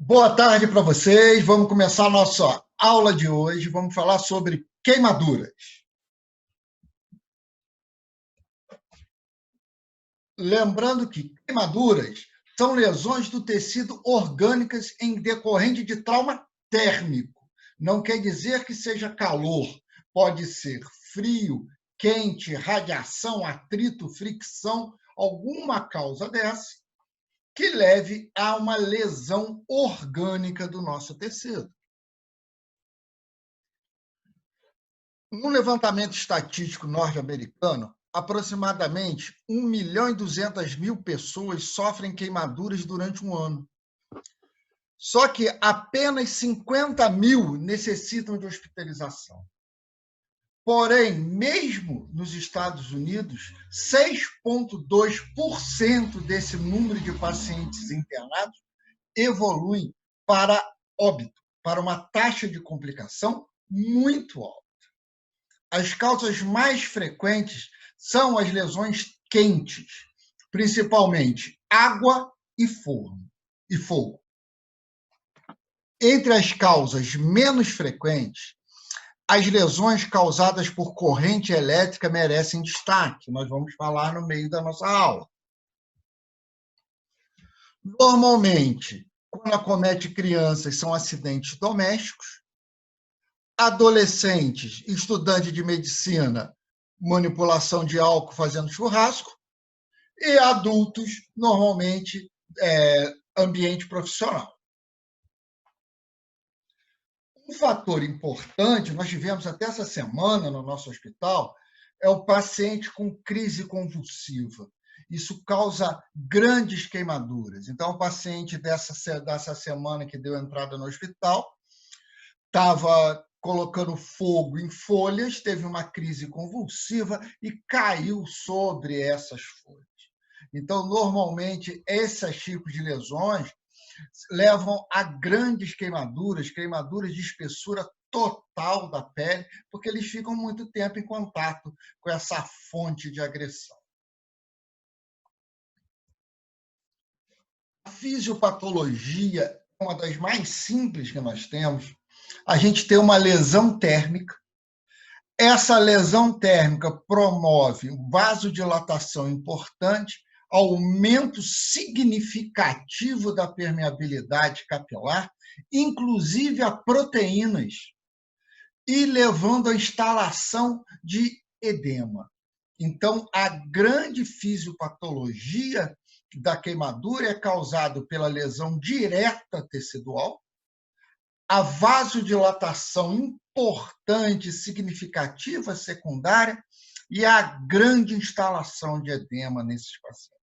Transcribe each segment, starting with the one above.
Boa tarde para vocês. Vamos começar a nossa aula de hoje. Vamos falar sobre queimaduras. Lembrando que queimaduras são lesões do tecido orgânicas em decorrente de trauma térmico. Não quer dizer que seja calor. Pode ser frio, quente, radiação, atrito, fricção, alguma causa dessa que leve a uma lesão orgânica do nosso tecido. No levantamento estatístico norte-americano, aproximadamente 1.200.000 pessoas sofrem queimaduras durante um ano. Só que apenas 50.000 necessitam de hospitalização. Porém, mesmo nos Estados Unidos, 6,2% desse número de pacientes internados evoluem para óbito, para uma taxa de complicação muito alta. As causas mais frequentes são as lesões quentes, principalmente água e fogo. Entre as causas menos frequentes, as lesões causadas por corrente elétrica merecem destaque. Nós vamos falar no meio da nossa aula. Normalmente, quando acomete crianças, são acidentes domésticos. Adolescentes, estudante de medicina, manipulação de álcool fazendo churrasco, e adultos, normalmente, ambiente profissional. Um fator importante, nós tivemos até essa semana no nosso hospital, é o paciente com crise convulsiva. Isso causa grandes queimaduras. Então, o paciente dessa semana que deu entrada no hospital estava colocando fogo em folhas, teve uma crise convulsiva e caiu sobre essas folhas. Então, normalmente, esses tipos de lesões levam a grandes queimaduras, queimaduras de espessura total da pele, porque eles ficam muito tempo em contato com essa fonte de agressão. A fisiopatologia é uma das mais simples que nós temos. A gente tem uma lesão térmica. Essa lesão térmica promove vasodilatação importante, aumento significativo da permeabilidade capilar, inclusive a proteínas, e levando à instalação de edema. Então, a grande fisiopatologia da queimadura é causada pela lesão direta tecidual, a vasodilatação importante, significativa, secundária, e a grande instalação de edema nesses pacientes.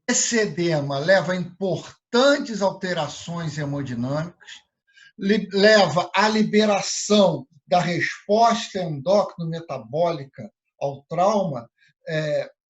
Esse edema leva a importantes alterações hemodinâmicas, leva à liberação da resposta endócrino-metabólica ao trauma,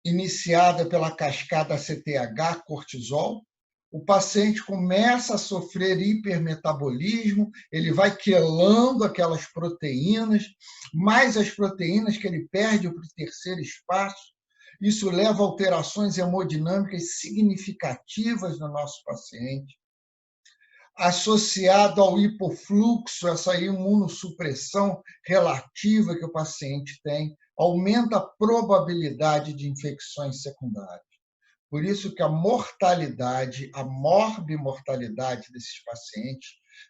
iniciada pela cascada CTH, cortisol. O paciente começa a sofrer hipermetabolismo, ele vai quelando aquelas proteínas, mais as proteínas que ele perde para o terceiro espaço. Isso leva a alterações hemodinâmicas significativas no nosso paciente. Associado ao hipofluxo, essa imunossupressão relativa que o paciente tem, aumenta a probabilidade de infecções secundárias. Por isso que a mortalidade, a morbimortalidade desses pacientes,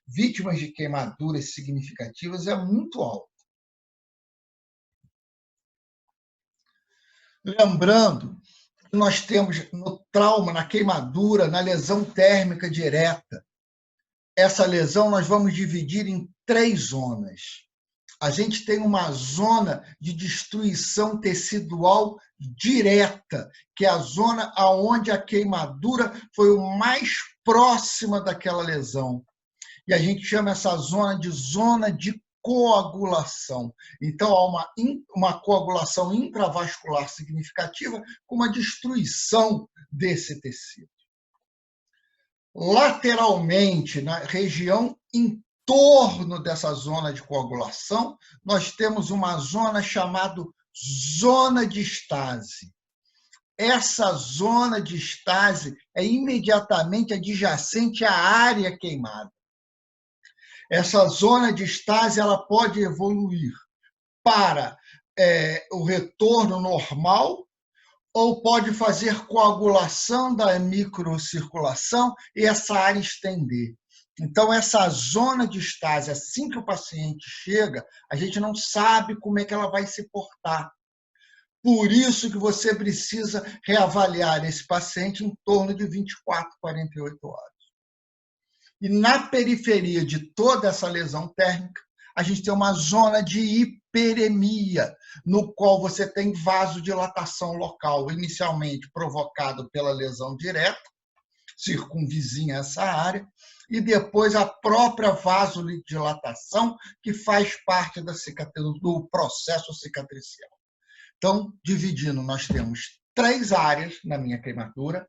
vítimas de queimaduras significativas, é muito alta. Lembrando que nós temos no trauma, na queimadura, na lesão térmica direta, essa lesão nós vamos dividir em 3 zonas. A gente tem uma zona de destruição tecidual direta, que é a zona onde a queimadura foi o mais próxima daquela lesão. E a gente chama essa zona de coagulação. Então, há uma coagulação intravascular significativa com uma destruição desse tecido. Lateralmente, na região em torno dessa zona de coagulação, nós temos uma zona chamada zona de estase. essa zona de estase é imediatamente adjacente à área queimada. Essa zona de estase ela pode evoluir para o retorno normal ou pode fazer coagulação da microcirculação e essa área estender. Então, essa zona de estase, assim que o paciente chega, a gente não sabe como é que ela vai se portar. Por isso que você precisa reavaliar esse paciente em torno de 24, 48 horas. E na periferia de toda essa lesão térmica, a gente tem uma zona de hiperemia, no qual você tem vasodilatação local, inicialmente provocado pela lesão direta, circunvizinha essa área, e depois a própria vasodilatação, que faz parte do processo cicatricial. Então, dividindo, nós temos 3 áreas na minha queimadura.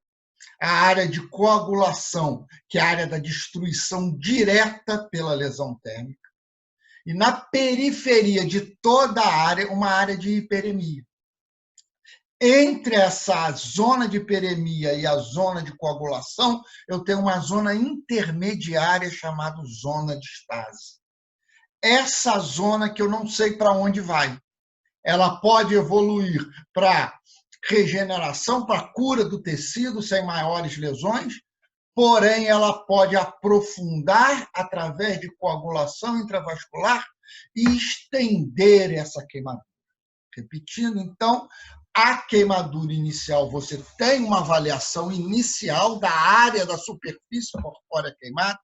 A área de coagulação, que é a área da destruição direta pela lesão térmica. E na periferia de toda a área, uma área de hiperemia. Entre essa zona de hiperemia e a zona de coagulação, eu tenho uma zona intermediária chamada zona de estase. Essa zona que eu não sei para onde vai. Ela pode evoluir para regeneração, para cura do tecido sem maiores lesões, porém ela pode aprofundar através de coagulação intravascular e estender essa queimadura. Repetindo, então, a queimadura inicial, você tem uma avaliação inicial da área da superfície corpórea queimada.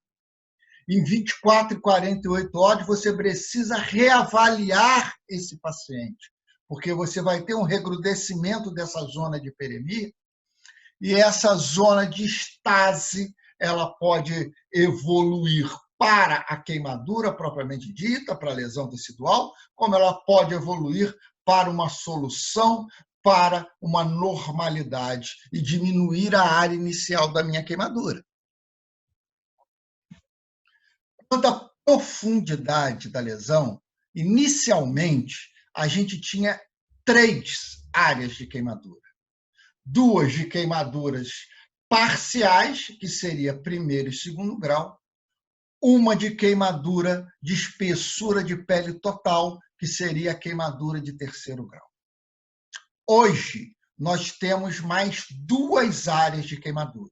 Em 24 e 48 horas, você precisa reavaliar esse paciente, porque você vai ter um regrudecimento dessa zona de hiperemia, e essa zona de estase ela pode evoluir para a queimadura propriamente dita, para a lesão tecidual, como ela pode evoluir para uma solução, para uma normalidade e diminuir a área inicial da minha queimadura. Quanto à profundidade da lesão, inicialmente, a gente tinha 3 áreas de queimadura. 2 de queimaduras parciais, que seria primeiro e segundo grau, uma de queimadura de espessura de pele total, que seria a queimadura de terceiro grau. Hoje, nós temos mais 2 áreas de queimadura.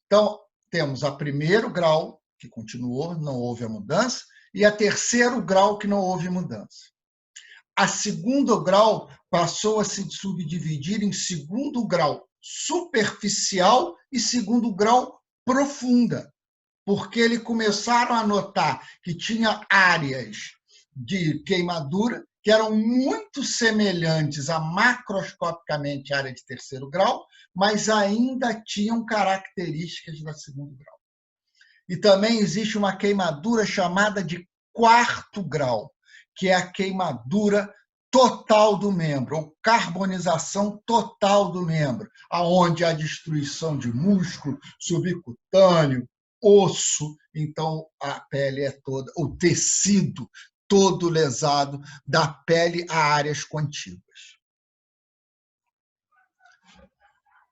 Então, temos a primeiro grau, que continuou, não houve a mudança, e a terceiro grau, que não houve mudança. A segundo grau passou a se subdividir em segundo grau superficial e segundo grau profunda, porque eles começaram a notar que tinha áreas de queimadura que eram muito semelhantes a macroscopicamente a área de terceiro grau, mas ainda tinham características da segundo grau. E também existe uma queimadura chamada de quarto grau, que é a queimadura total do membro, ou carbonização total do membro, aonde há destruição de músculo, subcutâneo, osso, então a pele é toda, o tecido todo lesado, da pele a áreas contíguas.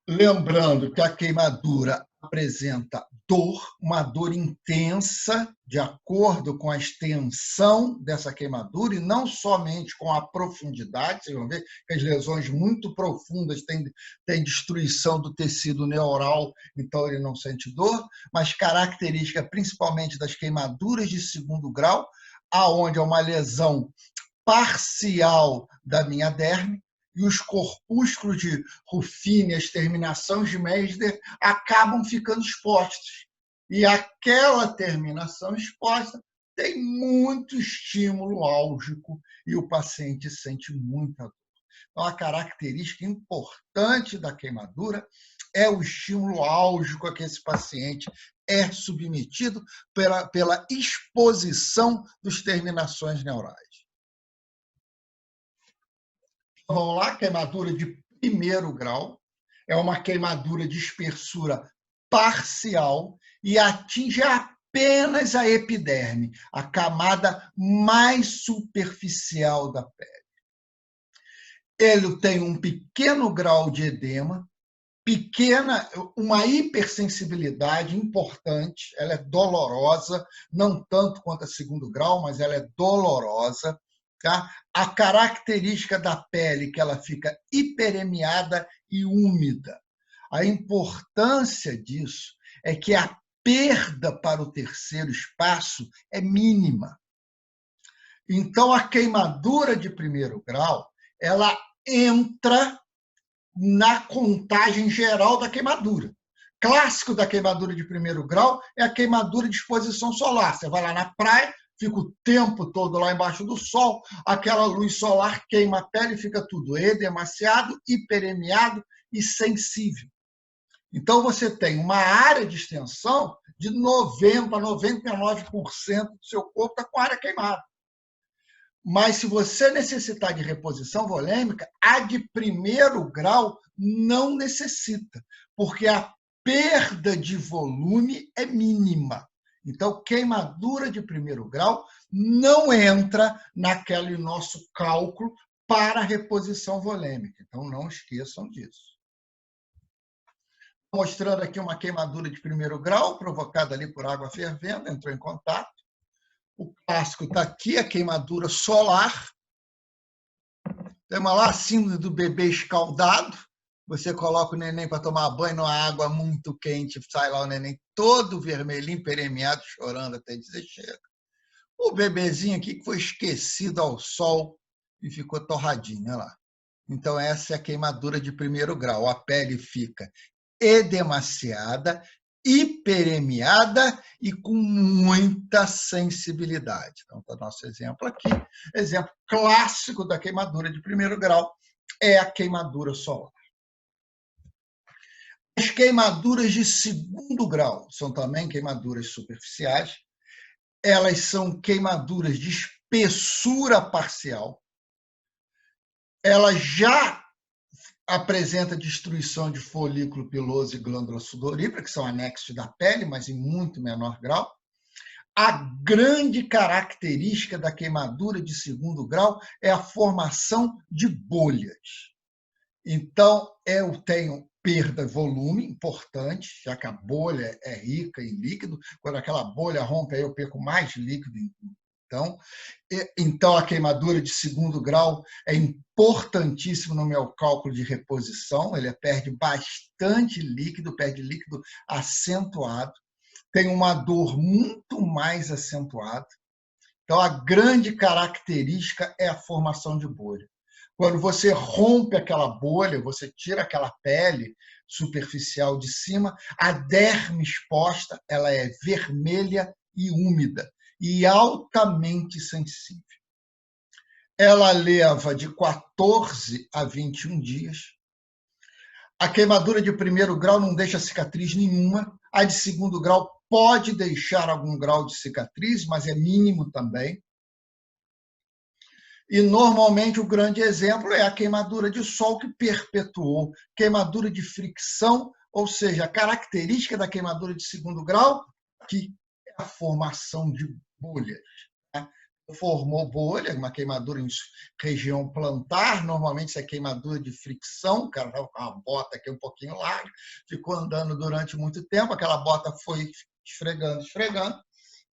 Lembrando que a queimadura apresenta dor, uma dor intensa, de acordo com a extensão dessa queimadura, e não somente com a profundidade. Vocês vão ver que as lesões muito profundas têm destruição do tecido neural, então ele não sente dor, mas característica principalmente das queimaduras de segundo grau, aonde é uma lesão parcial da minha derme, e os corpúsculos de Ruffini, as terminações de Meissner, acabam ficando expostos. E aquela terminação exposta tem muito estímulo álgico e o paciente sente muita dor. Então, a característica importante da queimadura é o estímulo álgico a que esse paciente é submetido pela exposição das terminações neurais. Vamos lá, queimadura de primeiro grau, é uma queimadura de espessura parcial e atinge apenas a epiderme, a camada mais superficial da pele. ele tem um pequeno grau de edema, uma hipersensibilidade importante, ela é dolorosa, não tanto quanto a segundo grau, mas ela é dolorosa. Tá? A característica da pele, que ela fica hiperemiada e úmida. A importância disso é que a perda para o terceiro espaço é mínima. Então, a queimadura de primeiro grau, ela entra na contagem geral da queimadura. Clássico da queimadura de primeiro grau é a queimadura de exposição solar. Você vai lá na praia, fica o tempo todo lá embaixo do sol, aquela luz solar queima a pele, fica tudo edemaciado, hiperemiado e sensível. Então, você tem uma área de extensão de 90% a 99% do seu corpo está com a área queimada. Mas, se você necessitar de reposição volêmica, a de primeiro grau não necessita, porque a perda de volume é mínima. Então, queimadura de primeiro grau não entra naquele nosso cálculo para reposição volêmica. Então, não esqueçam disso. Mostrando aqui uma queimadura de primeiro grau, provocada ali por água fervendo, entrou em contato. O clássico está aqui, a queimadura solar. Tem uma lá, síndrome do bebê escaldado. Você coloca o neném para tomar banho numa água muito quente, sai lá o neném todo vermelhinho, peremiado, chorando até dizer chega. O bebezinho aqui que foi esquecido ao sol e ficou torradinho, olha lá. Então, essa é a queimadura de primeiro grau. A pele fica edemaciada, hiperemiada e com muita sensibilidade. Então, o nosso exemplo aqui, exemplo clássico da queimadura de primeiro grau, é a queimadura solar. As queimaduras de segundo grau são também queimaduras superficiais. Elas são queimaduras de espessura parcial. Ela já apresenta destruição de folículo piloso e glândula sudorípara, que são anexos da pele, mas em muito menor grau. A grande característica da queimadura de segundo grau é a formação de bolhas. Então, eu tenho perda de volume importante, já que a bolha é rica em líquido. Quando aquela bolha rompe, aí eu perco mais líquido. Então, a queimadura de segundo grau é importantíssimo no meu cálculo de reposição. Ele perde bastante líquido, perde líquido acentuado. Tem uma dor muito mais acentuada. Então, a grande característica é a formação de bolha. Quando você rompe aquela bolha, você tira aquela pele superficial de cima, a derme exposta ela é vermelha e úmida e altamente sensível. Ela leva de 14 a 21 dias. A queimadura de primeiro grau não deixa cicatriz nenhuma. A de segundo grau pode deixar algum grau de cicatriz, mas é mínimo também. E, normalmente, o grande exemplo é a queimadura de sol que perpetuou. Queimadura de fricção, ou seja, a característica da queimadura de segundo grau, que é a formação de bolhas. Formou bolha, uma queimadura em região plantar, normalmente isso é queimadura de fricção, o cara estava com uma bota aqui um pouquinho larga, ficou andando durante muito tempo, aquela bota foi esfregando,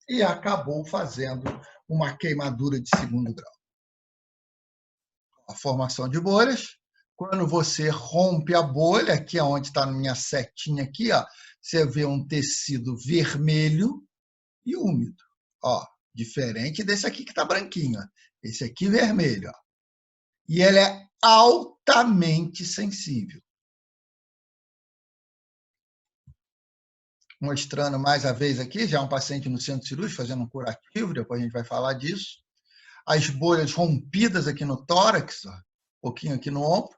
e acabou fazendo uma queimadura de segundo grau. A formação de bolhas, quando você rompe a bolha, aqui onde está a minha setinha aqui, ó, você vê um tecido vermelho e úmido, ó. Diferente desse aqui que está branquinho. Esse aqui vermelho. Ó. E ele é altamente sensível. Mostrando mais uma vez aqui, já um paciente no centro cirúrgico fazendo um curativo, depois a gente vai falar disso. As bolhas rompidas aqui no tórax, ó, um pouquinho aqui no ombro.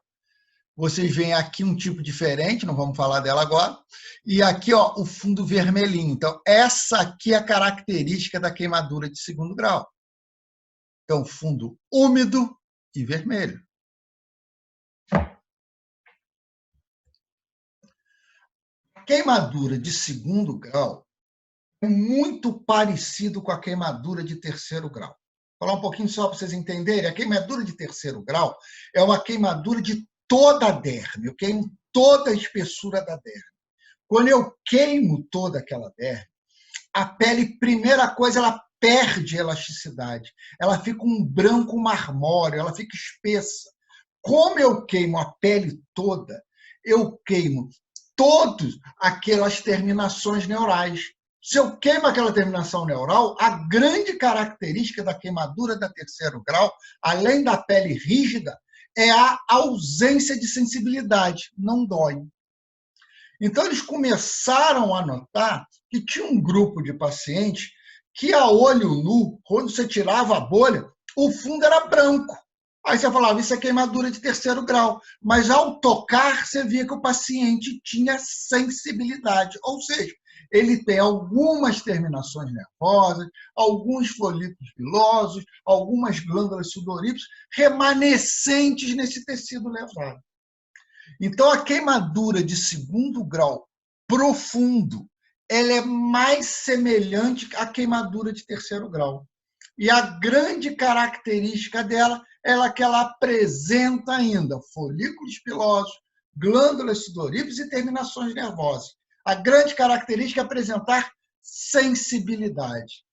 Vocês veem aqui um tipo diferente, não vamos falar dela agora. E aqui, ó, o fundo vermelhinho. Então, essa aqui é a característica da queimadura de segundo grau. Então, fundo úmido e vermelho. A queimadura de segundo grau é muito parecido com a queimadura de terceiro grau. falar um pouquinho só para vocês entenderem. A queimadura de terceiro grau é uma queimadura de toda a derme. Eu queimo toda a espessura da derme. Quando eu queimo toda aquela derme, a pele, primeira coisa, ela perde elasticidade. Ela fica um branco marmóreo, ela fica espessa. Como eu queimo a pele toda, eu queimo todas aquelas terminações neurais. Se eu queimo aquela terminação neural, a grande característica da queimadura da terceiro grau, além da pele rígida, é a ausência de sensibilidade, não dói. Então, eles começaram a notar que tinha um grupo de pacientes que, a olho nu, quando você tirava a bolha, o fundo era branco. Aí você falava, isso é queimadura de terceiro grau. Mas, ao tocar, você via que o paciente tinha sensibilidade. Ou seja, ele tem algumas terminações nervosas, alguns folículos pilosos, algumas glândulas sudoríparas remanescentes nesse tecido levado. Então, a queimadura de segundo grau profundo, ela é mais semelhante à queimadura de terceiro grau. E a grande característica dela é que ela apresenta ainda folículos pilosos, glândulas sudoríparas e terminações nervosas. A grande característica é apresentar sensibilidade.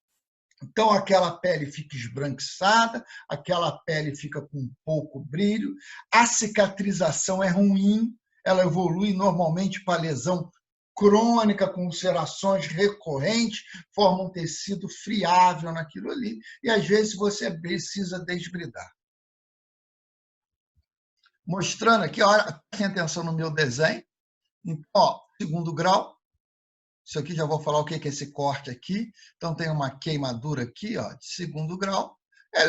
Então, aquela pele fica esbranquiçada, aquela pele fica com pouco brilho, a cicatrização é ruim, ela evolui normalmente para lesão crônica, com ulcerações recorrentes, forma um tecido friável naquilo ali, e às vezes você precisa desbridar. Mostrando aqui, olha, prestem atenção no meu desenho. Então, ó, segundo grau. Isso aqui já vou falar o que é esse corte aqui. Então, tem uma queimadura aqui, ó, de segundo grau.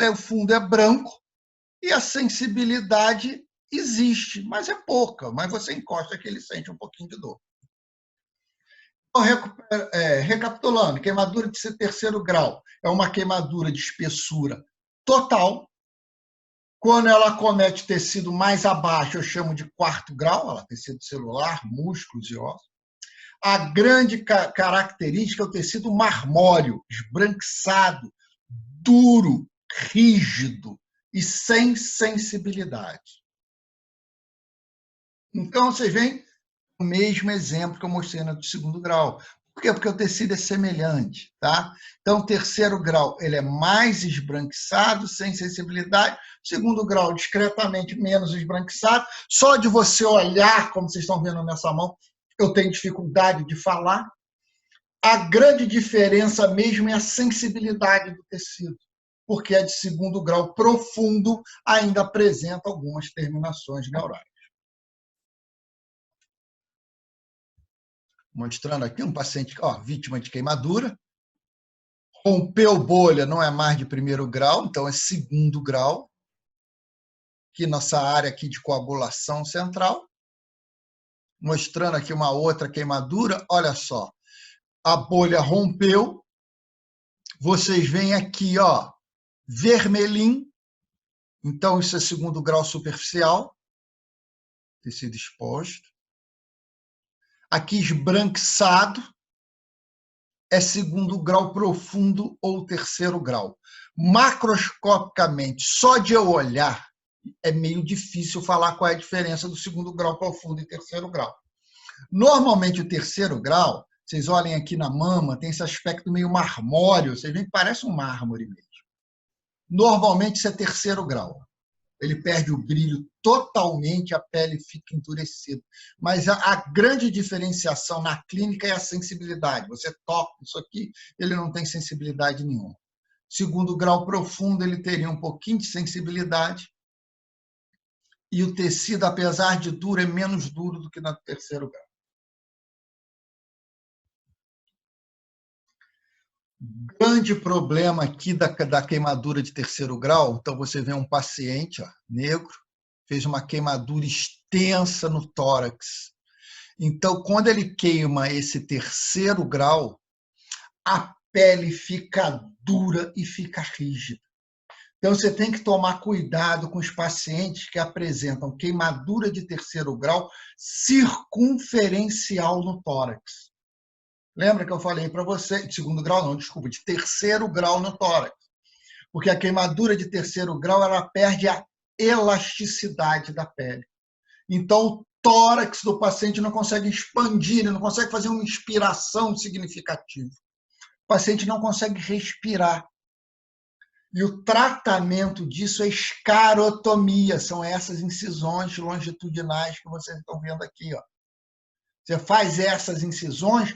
O fundo é branco e a sensibilidade existe, mas é pouca. Mas você encosta que ele sente um pouquinho de dor. Então, recapitulando, queimadura de terceiro grau é uma queimadura de espessura total. Quando ela acomete tecido mais abaixo, eu chamo de quarto grau, ela tecido celular, músculos e ossos. A grande característica é o tecido marmóreo, esbranquiçado, duro, rígido e sem sensibilidade. Então, vocês veem o mesmo exemplo que eu mostrei no segundo grau. Por quê? Porque o tecido é semelhante, tá? Então, o terceiro grau, ele é mais esbranquiçado, sem sensibilidade. Segundo grau, discretamente menos esbranquiçado. Só de você olhar, como vocês estão vendo nessa mão, eu tenho dificuldade de falar. A grande diferença mesmo é a sensibilidade do tecido, porque a de segundo grau profundo ainda apresenta algumas terminações neurais. Mostrando aqui um paciente, ó, vítima de queimadura, rompeu bolha, não é mais de primeiro grau, então é segundo grau, aqui nossa área aqui de coagulação central. Mostrando aqui uma outra queimadura, olha só, a bolha rompeu, vocês veem aqui, ó, vermelhinho, então isso é segundo grau superficial, tecido exposto. Aqui esbranquiçado, é segundo grau profundo ou terceiro grau. Macroscopicamente, só de eu olhar, é meio difícil falar qual é a diferença do segundo grau profundo e terceiro grau. Normalmente, o terceiro grau, vocês olhem aqui na mama, tem esse aspecto meio marmóreo, vocês veem que parece um mármore mesmo. Normalmente, isso é terceiro grau. Ele perde o brilho totalmente, a pele fica endurecida. Mas a grande diferenciação na clínica é a sensibilidade. Você toca isso aqui, ele não tem sensibilidade nenhuma. Segundo grau profundo, ele teria um pouquinho de sensibilidade. E o tecido, apesar de duro, é menos duro do que no terceiro grau. Grande problema aqui da queimadura de terceiro grau, então você vê um paciente, ó, negro, fez uma queimadura extensa no tórax. Então, quando ele queima esse terceiro grau, a pele fica dura e fica rígida. Então, você tem que tomar cuidado com os pacientes que apresentam queimadura de terceiro grau circunferencial no tórax. Lembra que eu falei para você, de segundo grau não, desculpa, de terceiro grau no tórax. Porque a queimadura de terceiro grau ela perde a elasticidade da pele. Então, o tórax do paciente não consegue expandir, ele não consegue fazer uma inspiração significativa. O paciente não consegue respirar. E o tratamento disso é escarotomia, são essas incisões longitudinais que vocês estão vendo aqui. Ó. Você faz essas incisões,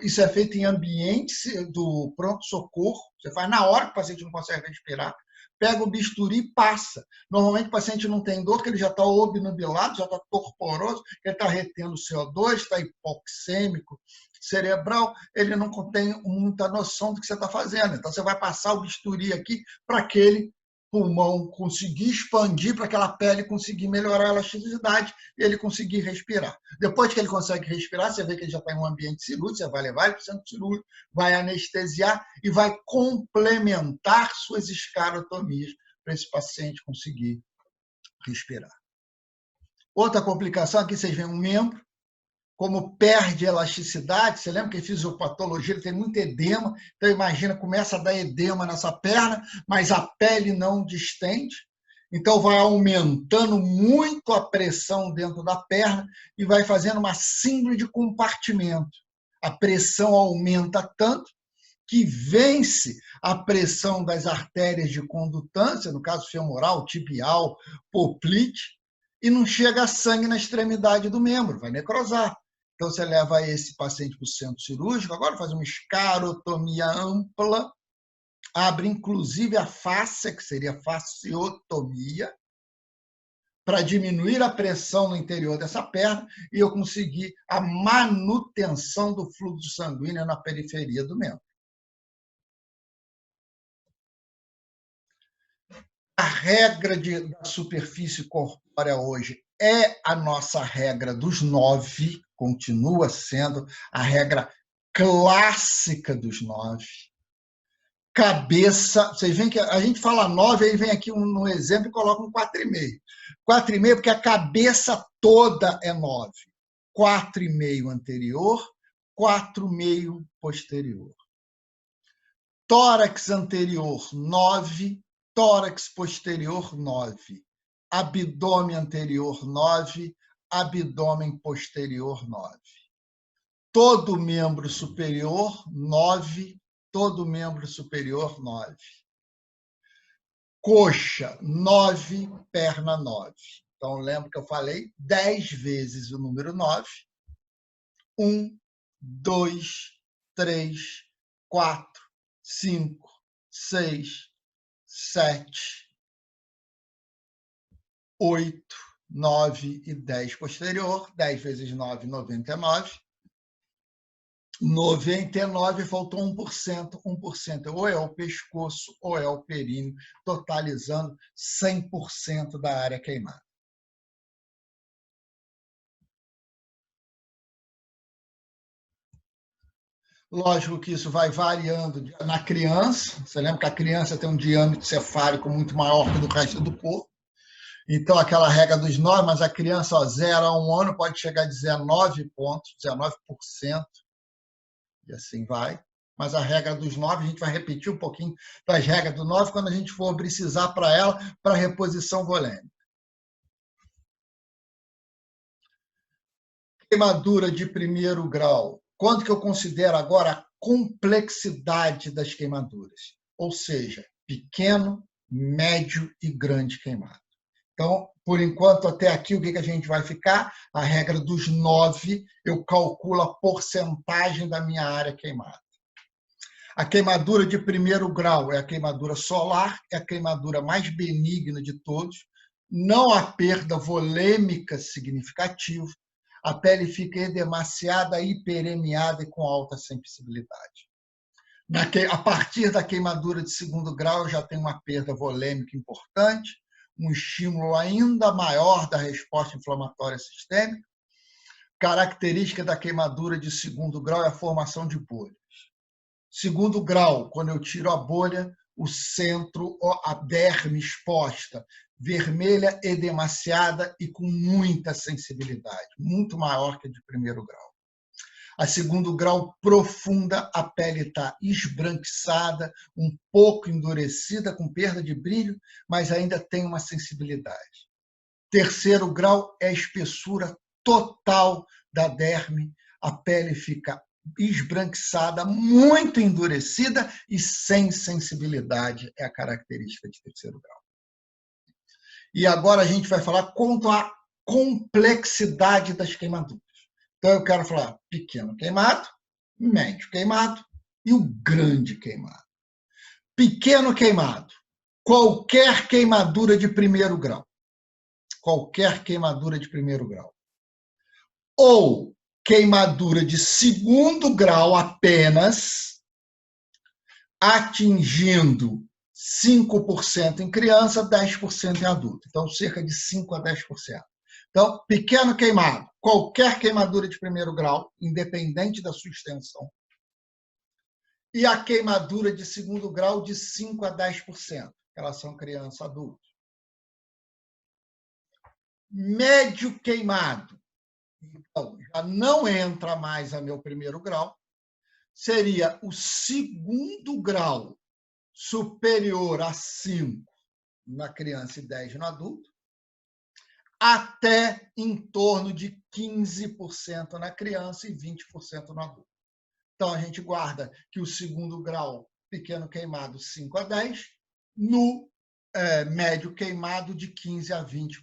isso é feito em ambiente do pronto-socorro, você faz na hora que o paciente não consegue respirar, pega o bisturi e passa. Normalmente o paciente não tem dor, porque ele já está obnubilado, já está torporoso, ele está retendo CO2, está hipoxêmico, cerebral, ele não tem muita noção do que você está fazendo. Então você vai passar o bisturi aqui para aquele pulmão conseguir expandir, para aquela pele conseguir melhorar a elasticidade e ele conseguir respirar. Depois que ele consegue respirar, você vê que ele já está em um ambiente cirúrgico, você vai levar ele para o centro cirúrgico, vai anestesiar e vai complementar suas escarotomias para esse paciente conseguir respirar. Outra complicação, aqui vocês veem um membro, como perde elasticidade, você lembra que em fisiopatologia ele tem muito edema, então imagina, começa a dar edema nessa perna, mas a pele não distende, então vai aumentando muito a pressão dentro da perna e vai fazendo uma síndrome de compartimento. A pressão aumenta tanto que vence a pressão das artérias de condutância, no caso femoral, tibial, poplite, e não chega sangue na extremidade do membro, vai necrosar. Então, você leva esse paciente para o centro cirúrgico, agora faz uma escarotomia ampla, abre inclusive a fáscia, que seria fasciotomia, para diminuir a pressão no interior dessa perna e eu conseguir a manutenção do fluxo sanguíneo na periferia do membro. A regra da superfície corpórea hoje é a nossa regra dos 9, continua sendo a regra clássica dos 9. Cabeça, vocês veem que a gente fala 9, aí vem aqui no exemplo e coloca um 4,5. 4,5 porque a cabeça toda é 9. 4,5 anterior, 4,5 posterior. Tórax anterior, 9. Tórax posterior, 9. Abdômen anterior, 9. Abdômen posterior, 9. Todo membro superior, 9. Todo membro superior, 9. Coxa, 9. Perna, 9. Então, lembra que eu falei 10 vezes o número 9. 1, 2, 3, 4, 5, 6, 7, 8, 9 e 10 posterior. 10 vezes 9, 99. 99, faltou 1%. 1% ou é o pescoço ou é o períneo, totalizando 100% da área queimada. Lógico que isso vai variando na criança. Você lembra que a criança tem um diâmetro cefálico muito maior que o do resto do corpo. Então, aquela regra dos 9, mas a criança, 0 a 1 ano, pode chegar a 19 pontos, 19%, e assim vai. Mas a regra dos 9, a gente vai repetir um pouquinho das regras do 9 quando a gente for precisar para ela, para reposição volêmica. Queimadura de primeiro grau. Quanto que eu considero agora a complexidade das queimaduras? Ou seja, pequeno, médio e grande queimado. Então, por enquanto, até aqui, o que a gente vai ficar? A regra dos 9, eu calculo a porcentagem da minha área queimada. A queimadura de primeiro grau é a queimadura solar, é a queimadura mais benigna de todos, não há perda volêmica significativa, a pele fica edemaciada, hiperemiada e com alta sensibilidade. A partir da queimadura de segundo grau, eu já tenho uma perda volêmica importante, um estímulo ainda maior da resposta inflamatória sistêmica. Característica da queimadura de segundo grau é a formação de bolhas. Segundo grau, quando eu tiro a bolha, o centro, a derme exposta, vermelha, edemaciada e com muita sensibilidade, muito maior que a de primeiro grau. A segundo grau profunda, a pele está esbranquiçada, um pouco endurecida, com perda de brilho, mas ainda tem uma sensibilidade. Terceiro grau é a espessura total da derme, a pele fica esbranquiçada, muito endurecida e sem sensibilidade, é a característica de terceiro grau. E agora a gente vai falar quanto à complexidade das queimaduras. Então eu quero falar pequeno queimado, médio queimado e o grande queimado. Pequeno queimado, qualquer queimadura de primeiro grau. Qualquer queimadura de primeiro grau. Ou queimadura de segundo grau apenas, atingindo 5% em criança, 10% em adulto. Então, cerca de 5% a 10%. Então, pequeno queimado, qualquer queimadura de primeiro grau, independente da sua extensão. E a queimadura de segundo grau de 5% a 10%, em relação criança-adulto. Médio queimado, então, já não entra mais a meu primeiro grau, seria o segundo grau superior a 5 na criança e 10 no adulto, até em torno de 15% na criança e 20% no adulto. Então, a gente guarda que o segundo grau, pequeno queimado, 5 a 10, no médio queimado, de 15% a 20%.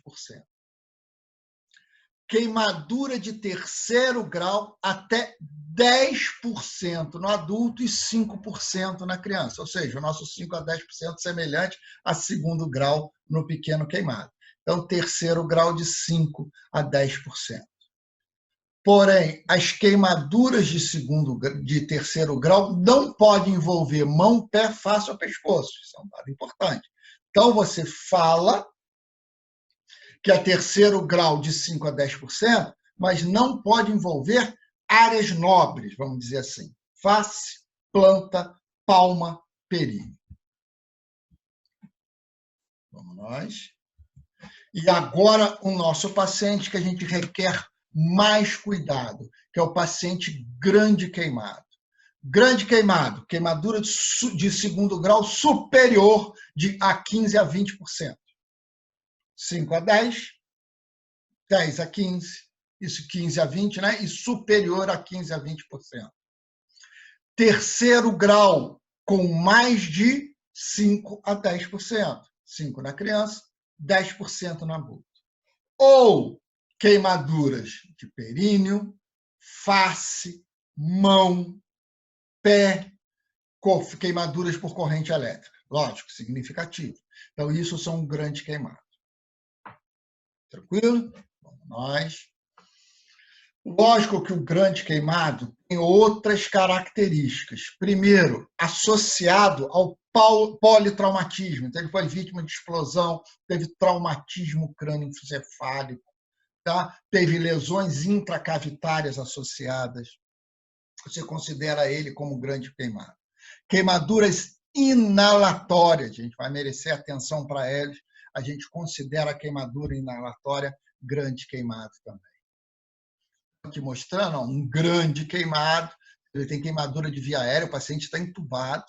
Queimadura de terceiro grau, até 10% no adulto e 5% na criança. Ou seja, o nosso 5% a 10% semelhante a segundo grau no pequeno queimado. Então, terceiro grau de 5% a 10%. Porém, as queimaduras de terceiro grau não podem envolver mão, pé, face ou pescoço. Isso é um dado importante. Então, você fala que é terceiro grau de 5% a 10%, mas não pode envolver áreas nobres, vamos dizer assim. Face, planta, palma, períneo. Vamos nós. E agora o nosso paciente que a gente requer mais cuidado, que é o paciente grande queimado. Grande queimado, queimadura de segundo grau superior a 15% a 20%. 5 a 10, 10 a 15, isso 15 a 20, né? E superior a 15 a 20%. Terceiro grau, com mais de 5 a 10%. 5 na criança, 10% no adulto. Ou queimaduras de períneo, face, mão, pé, queimaduras por corrente elétrica. Lógico, significativo. Então, isso são um grande queimado. Tranquilo? Vamos nós. Lógico que o grande queimado tem outras características. Primeiro, associado ao politraumatismo. Então, ele foi vítima de explosão, teve traumatismo crânioencefálico, tá? Teve lesões intracavitárias associadas. Você considera ele como grande queimado. Queimaduras inalatórias, a gente vai merecer atenção para eles. A gente considera a queimadura inalatória grande queimado também. Aqui mostrando um grande queimado, ele tem queimadura de via aérea, o paciente está entubado.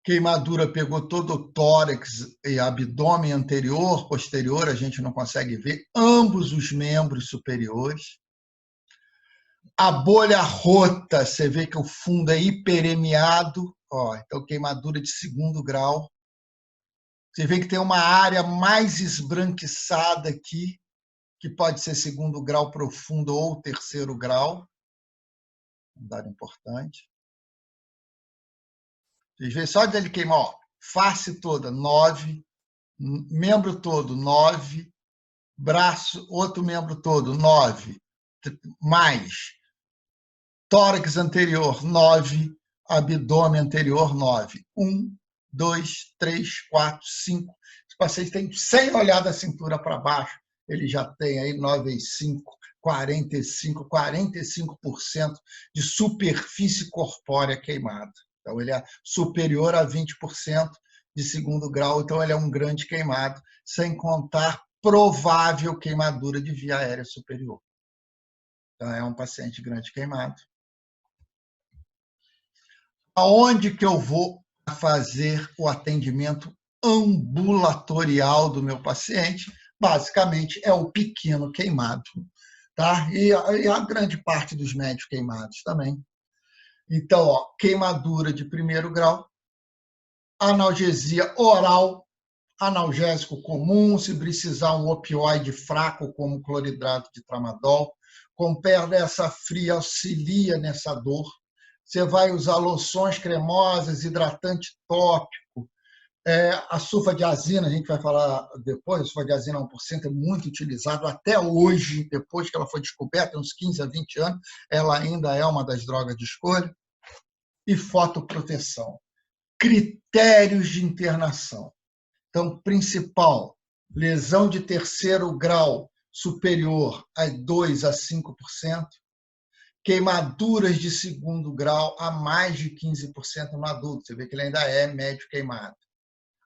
Queimadura pegou todo o tórax e abdômen anterior, posterior, a gente não consegue ver, ambos os membros superiores. A bolha rota, você vê que o fundo é hiperemiado, ó, então queimadura de segundo grau. Você vê que tem uma área mais esbranquiçada aqui, que pode ser segundo grau profundo ou terceiro grau. Um dado importante. Vocês veem só de ele queimar, ó, face toda, 9, membro todo, 9, braço, outro membro todo, 9, mais tórax anterior, 9, abdômen anterior, 9. 1, 2, 3, 4, 5. Os pacientes têm, sem olhar da cintura para baixo, ele já tem aí 9 vezes 5, 45% de superfície corpórea queimada. Então, ele é superior a 20% de segundo grau, então ele é um grande queimado, sem contar provável queimadura de via aérea superior. Então, é um paciente grande queimado. Aonde que eu vou fazer o atendimento ambulatorial do meu paciente? Basicamente, é o pequeno queimado, tá? E a grande parte dos médios queimados também. Então, ó, queimadura de primeiro grau, analgesia oral, analgésico comum, se precisar um opioide fraco, como cloridrato de tramadol, com essa fria auxilia nessa dor. Você vai usar loções cremosas, hidratante tópico, a sulfadiazina, a gente vai falar depois, a sulfadiazina 1% é muito utilizado até hoje, depois que ela foi descoberta, uns 15 a 20 anos, ela ainda é uma das drogas de escolha. E fotoproteção. Critérios de internação. Então, principal, lesão de terceiro grau superior a 2 a 5%, queimaduras de segundo grau a mais de 15% no adulto. Você vê que ele ainda é médio queimado.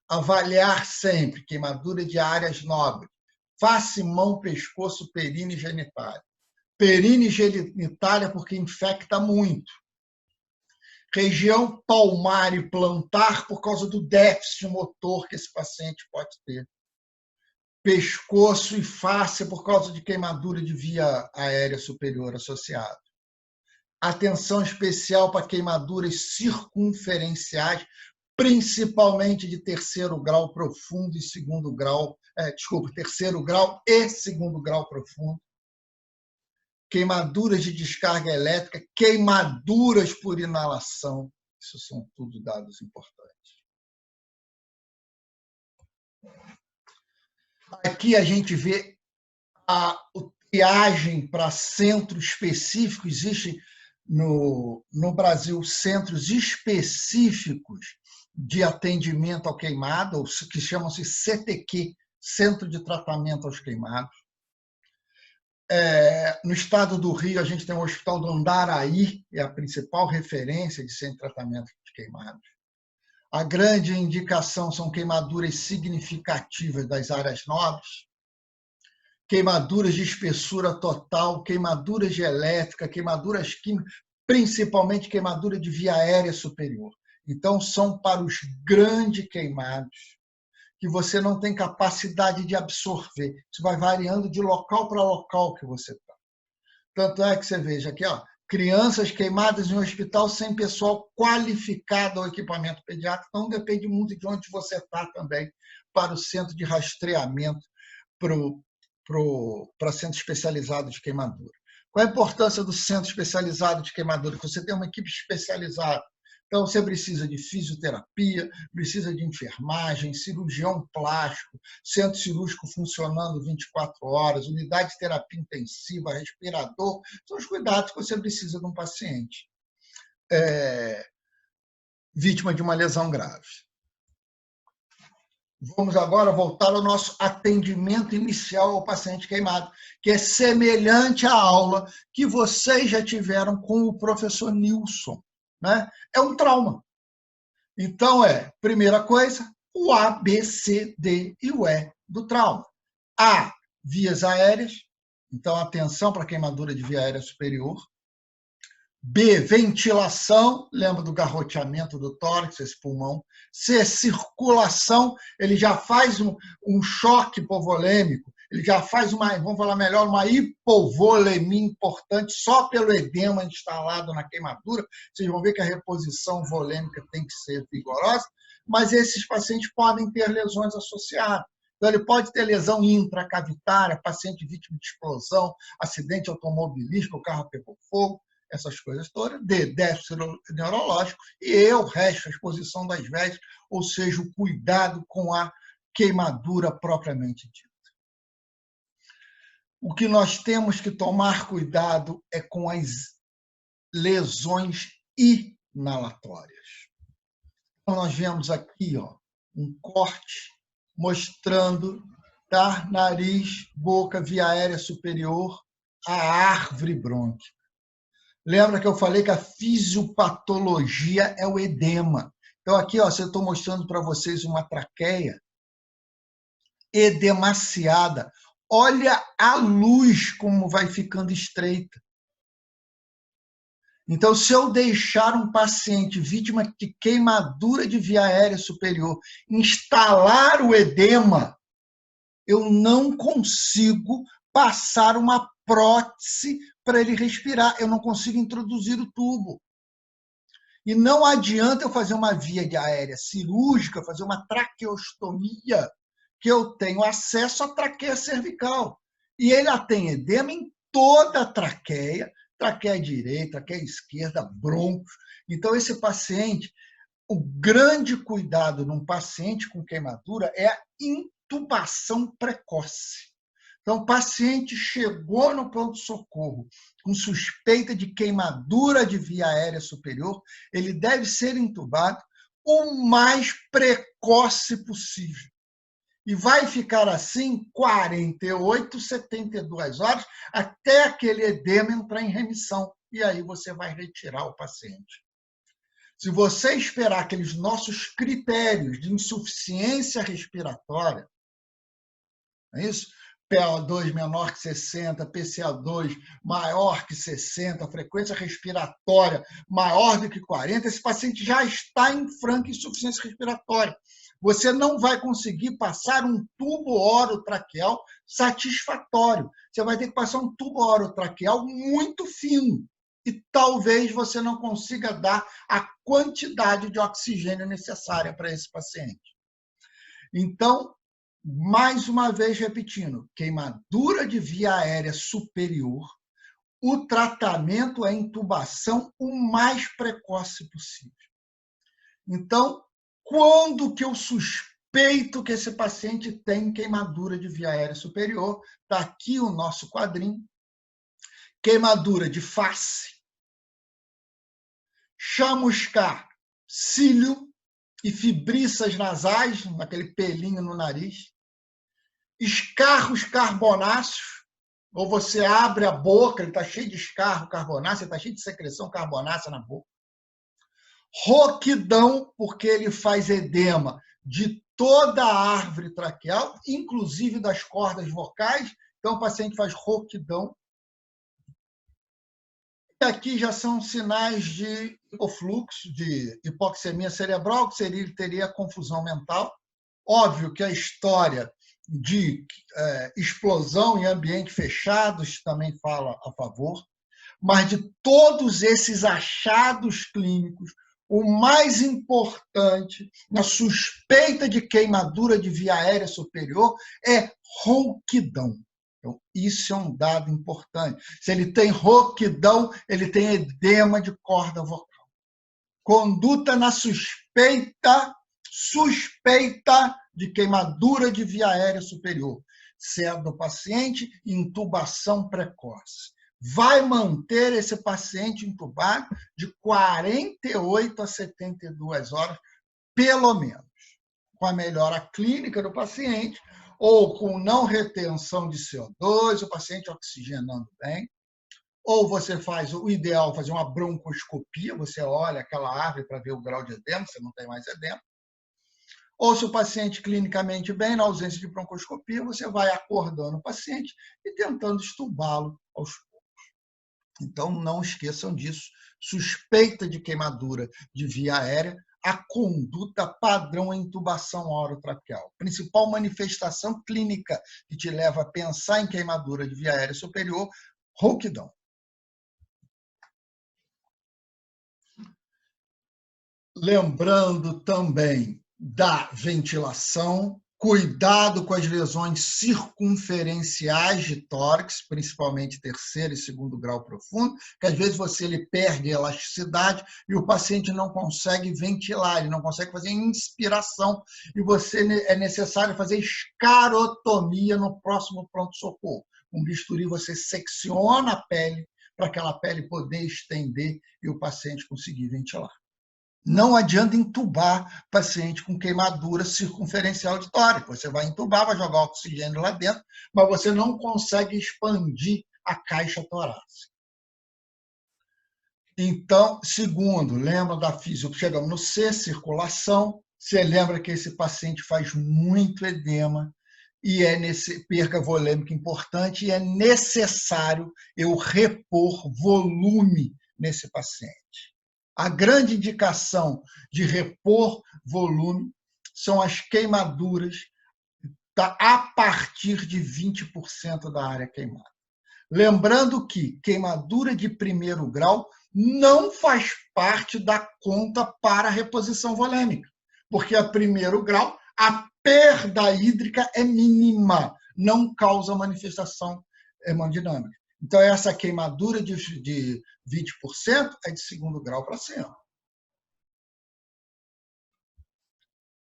Avaliar sempre queimadura de áreas nobres, face, mão, pescoço, períneo e genitália. Períneo e genitália porque infecta muito. Região palmar e plantar por causa do déficit motor que esse paciente pode ter. Pescoço e face por causa de queimadura de via aérea superior associada. Atenção especial para queimaduras circunferenciais, principalmente de terceiro grau profundo e segundo grau, terceiro grau e segundo grau profundo. Queimaduras de descarga elétrica, queimaduras por inalação. Isso são tudo dados importantes. Aqui a gente vê a triagem para centro específico. Existe no Brasil centros específicos de atendimento ao queimado, que chamam-se CTQ, Centro de Tratamento aos Queimados. No estado do Rio, a gente tem o Hospital do Andaraí, é a principal referência de centro de tratamento de queimados. A grande indicação são queimaduras significativas das áreas nobres, queimaduras de espessura total, queimaduras de elétrica, queimaduras químicas, principalmente queimadura de via aérea superior. Então, são para os grandes queimados, que você não tem capacidade de absorver. Isso vai variando de local para local que você está. Tanto é que você veja aqui, ó, crianças queimadas em um hospital sem pessoal qualificado ao equipamento pediátrico. Então, depende muito de onde você está também, para o centro de rastreamento, para centro especializado de queimadura. Qual a importância do centro especializado de queimadura? Você tem uma equipe especializada. Então, você precisa de fisioterapia, precisa de enfermagem, cirurgião plástico, centro cirúrgico funcionando 24 horas, unidade de terapia intensiva, respirador. São os cuidados que você precisa de um paciente vítima de uma lesão grave. Vamos agora voltar ao nosso atendimento inicial ao paciente queimado, que é semelhante à aula que vocês já tiveram com o professor Nilson. Né? É um trauma. Então, primeira coisa, o A, B, C, D e o E do trauma. A, vias aéreas. Então, atenção para queimadura de via aérea superior. B, ventilação, lembra do garroteamento do tórax, esse pulmão. C, circulação, ele já faz um choque hipovolêmico, ele já faz vamos falar melhor, uma hipovolemia importante só pelo edema instalado na queimadura. Vocês vão ver que a reposição volêmica tem que ser vigorosa, mas esses pacientes podem ter lesões associadas. Então, ele pode ter lesão intracavitária, paciente vítima de explosão, acidente automobilístico, o carro pegou fogo, essas coisas todas, de déficit neurológico, e o resto, a exposição das vestes, ou seja, o cuidado com a queimadura propriamente dita. O que nós temos que tomar cuidado é com as lesões inalatórias. Então, nós vemos aqui um corte mostrando nariz, boca, via aérea superior, a árvore brônquica. Lembra que eu falei que a fisiopatologia é o edema. Então, aqui eu estou mostrando para vocês uma traqueia edemaciada. Olha a luz como vai ficando estreita. Então, se eu deixar um paciente vítima de queimadura de via aérea superior instalar o edema, eu não consigo passar uma prótese para ele respirar, eu não consigo introduzir o tubo. E não adianta eu fazer uma via de aérea cirúrgica, fazer uma traqueostomia, que eu tenho acesso à traqueia cervical. E ele tem edema em toda a traqueia direita, traqueia esquerda, brônquios. Então, esse paciente, o grande cuidado num paciente com queimadura é a intubação precoce. Então, o paciente chegou no pronto-socorro com suspeita de queimadura de via aérea superior, ele deve ser intubado o mais precoce possível. E vai ficar assim 48, 72 horas até aquele edema entrar em remissão. E aí você vai retirar o paciente. Se você esperar aqueles nossos critérios de insuficiência respiratória, não é isso? PaO2 menor que 60, PCO2 maior que 60, frequência respiratória maior do que 40, esse paciente já está em franca insuficiência respiratória. Você não vai conseguir passar um tubo orotraqueal satisfatório. Você vai ter que passar um tubo orotraqueal muito fino. E talvez você não consiga dar a quantidade de oxigênio necessária para esse paciente. Então, mais uma vez repetindo, queimadura de via aérea superior, o tratamento é intubação o mais precoce possível. Então, quando que eu suspeito que esse paciente tem queimadura de via aérea superior? Está aqui o nosso quadrinho. Queimadura de face, chamuscar cílio e fibriças nasais, naquele pelinho no nariz, escarros carbonáceos, ou você abre a boca, ele está cheio de escarro carbonáceo, está cheio de secreção carbonácea na boca. Roquidão, porque ele faz edema de toda a árvore traqueal, inclusive das cordas vocais, então o paciente faz roquidão. E aqui já são sinais de hipofluxo, de hipoxemia cerebral, que ele teria confusão mental. Óbvio que a história de explosão em ambiente fechado também fala a favor, mas de todos esses achados clínicos, o mais importante na suspeita de queimadura de via aérea superior é rouquidão. Então, isso é um dado importante. Se ele tem rouquidão, ele tem edema de corda vocal. Conduta na suspeita de queimadura de via aérea superior. Sendo o paciente, intubação precoce. Vai manter esse paciente intubado de 48 a 72 horas, pelo menos, com a melhora clínica do paciente, ou com não retenção de CO2, o paciente oxigenando bem, ou você faz, o ideal, fazer uma broncoscopia, você olha aquela árvore para ver o grau de edema, você não tem mais edema. Ou se o paciente clinicamente bem, na ausência de broncoscopia, você vai acordando o paciente e tentando estubá-lo aos poucos. Então, não esqueçam disso. Suspeita de queimadura de via aérea, a conduta padrão é intubação orotraqueal. Principal manifestação clínica que te leva a pensar em queimadura de via aérea superior, rouquidão. Lembrando também da ventilação, cuidado com as lesões circunferenciais de tórax, principalmente terceiro e segundo grau profundo, que às vezes ele perde a elasticidade e o paciente não consegue ventilar, ele não consegue fazer inspiração, e é necessário fazer escarotomia no próximo pronto-socorro. Com bisturi você secciona a pele para aquela pele poder estender e o paciente conseguir ventilar. Não adianta entubar paciente com queimadura circunferencial de tórax. Você vai entubar, vai jogar oxigênio lá dentro, mas você não consegue expandir a caixa torácica. Então, segundo, lembra da física, chegamos no C, circulação. Você lembra que esse paciente faz muito edema e perca volêmica importante, e é necessário eu repor volume nesse paciente. A grande indicação de repor volume são as queimaduras a partir de 20% da área queimada. Lembrando que queimadura de primeiro grau não faz parte da conta para a reposição volêmica, porque a primeiro grau a perda hídrica é mínima, não causa manifestação hemodinâmica. Então, essa queimadura de 20% é de segundo grau para cima.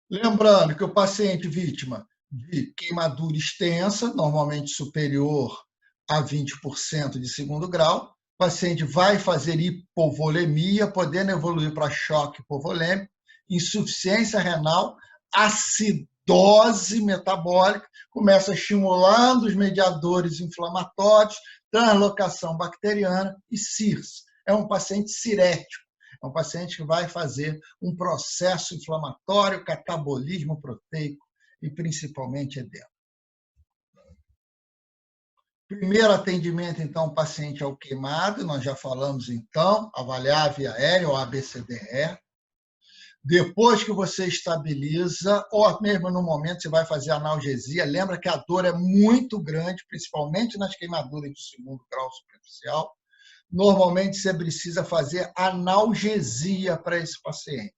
Lembrando que o paciente vítima de queimadura extensa, normalmente superior a 20% de segundo grau, o paciente vai fazer hipovolemia, podendo evoluir para choque hipovolêmico, insuficiência renal, acidose metabólica, começa estimulando os mediadores inflamatórios, translocação bacteriana e CIRS. É um paciente cirético, é um paciente que vai fazer um processo inflamatório, catabolismo proteico e principalmente edema. Primeiro atendimento, então, o paciente ao queimado, nós já falamos, então, avaliar a via aérea, ou ABCDE. Depois que você estabiliza, ou mesmo no momento você vai fazer analgesia, lembra que a dor é muito grande, principalmente nas queimaduras de segundo grau superficial. Normalmente você precisa fazer analgesia para esse paciente.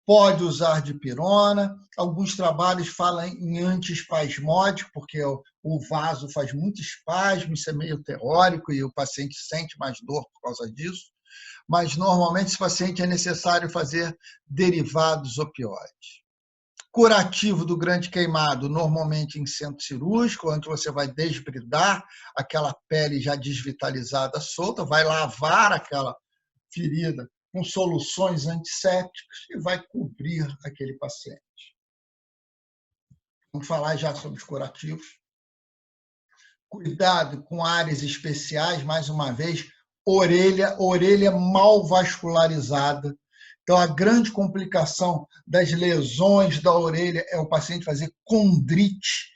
Pode usar dipirona, alguns trabalhos falam em antiespasmódico, porque o vaso faz muito espasmo, isso é meio teórico e o paciente sente mais dor por causa disso, mas normalmente esse paciente é necessário fazer derivados opioides. Curativo do grande queimado, normalmente em centro cirúrgico, onde você vai desbridar aquela pele já desvitalizada solta, vai lavar aquela ferida com soluções antissépticas e vai cobrir aquele paciente. Vamos falar já sobre os curativos. Cuidado com áreas especiais, mais uma vez, orelha mal vascularizada. Então, a grande complicação das lesões da orelha é o paciente fazer condrite.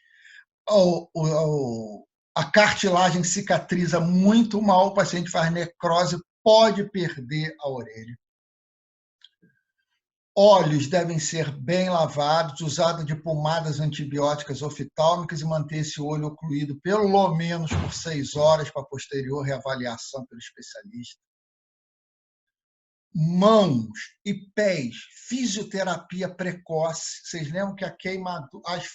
A cartilagem cicatriza muito mal, o paciente faz necrose, pode perder a orelha. Olhos devem ser bem lavados, usado de pomadas antibióticas oftálmicas e manter esse olho ocluído pelo menos por 6 horas para posterior reavaliação pelo especialista. Mãos e pés, fisioterapia precoce. Vocês lembram que a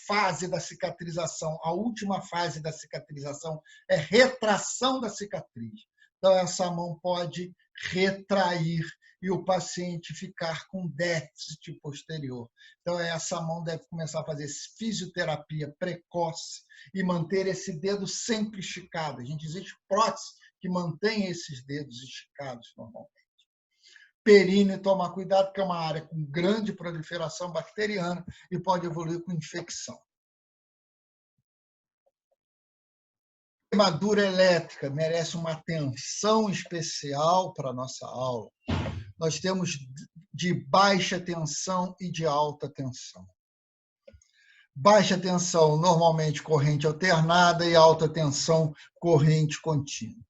fase da cicatrização, a última fase da cicatrização é retração da cicatriz. Então, essa mão pode retrair e o paciente ficar com déficit posterior. Então, essa mão deve começar a fazer fisioterapia precoce e manter esse dedo sempre esticado. A gente existe prótese que mantém esses dedos esticados normalmente. Períneo, tomar cuidado, porque é uma área com grande proliferação bacteriana e pode evoluir com infecção. Queimadura elétrica merece uma atenção especial para a nossa aula. Nós temos de baixa tensão e de alta tensão. Baixa tensão, normalmente corrente alternada, e alta tensão, corrente contínua.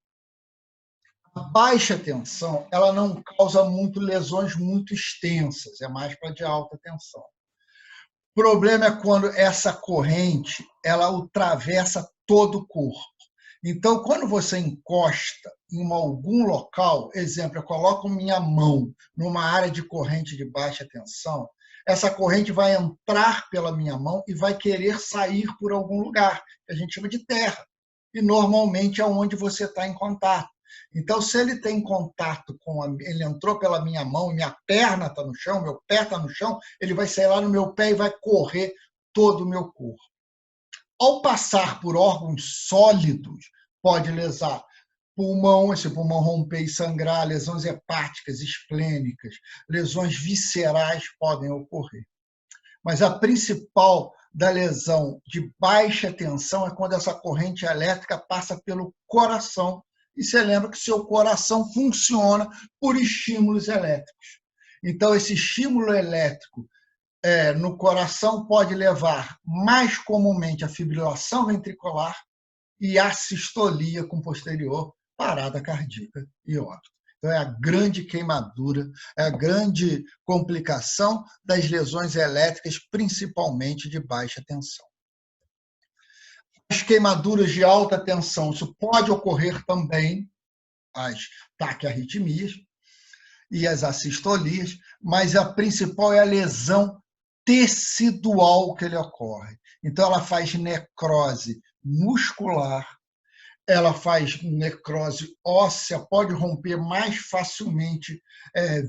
A baixa tensão, ela não causa lesões muito extensas, é mais para de alta tensão. O problema é quando essa corrente, ela atravessa todo o corpo. Então, quando você encosta em algum local, exemplo, eu coloco minha mão numa área de corrente de baixa tensão, essa corrente vai entrar pela minha mão e vai querer sair por algum lugar, que a gente chama de terra. E normalmente é onde você está em contato. Então, se ele tem contato ele entrou pela minha mão, minha perna está no chão, meu pé está no chão, ele vai sair lá no meu pé e vai correr todo o meu corpo. Ao passar por órgãos sólidos, pode lesar pulmão, esse pulmão romper e sangrar, lesões hepáticas, esplênicas, lesões viscerais podem ocorrer. Mas a principal da lesão de baixa tensão é quando essa corrente elétrica passa pelo coração. E você lembra que seu coração funciona por estímulos elétricos. Então, esse estímulo elétrico no coração pode levar mais comumente a fibrilação ventricular e a sistolia com posterior parada cardíaca e óbito. Então, é a grande queimadura, é a grande complicação das lesões elétricas, principalmente de baixa tensão. As queimaduras de alta tensão, isso pode ocorrer também, as taquiarritmias e as assistolias, mas a principal é a lesão tecidual que ele ocorre. Então, ela faz necrose muscular, ela faz necrose óssea, pode romper mais facilmente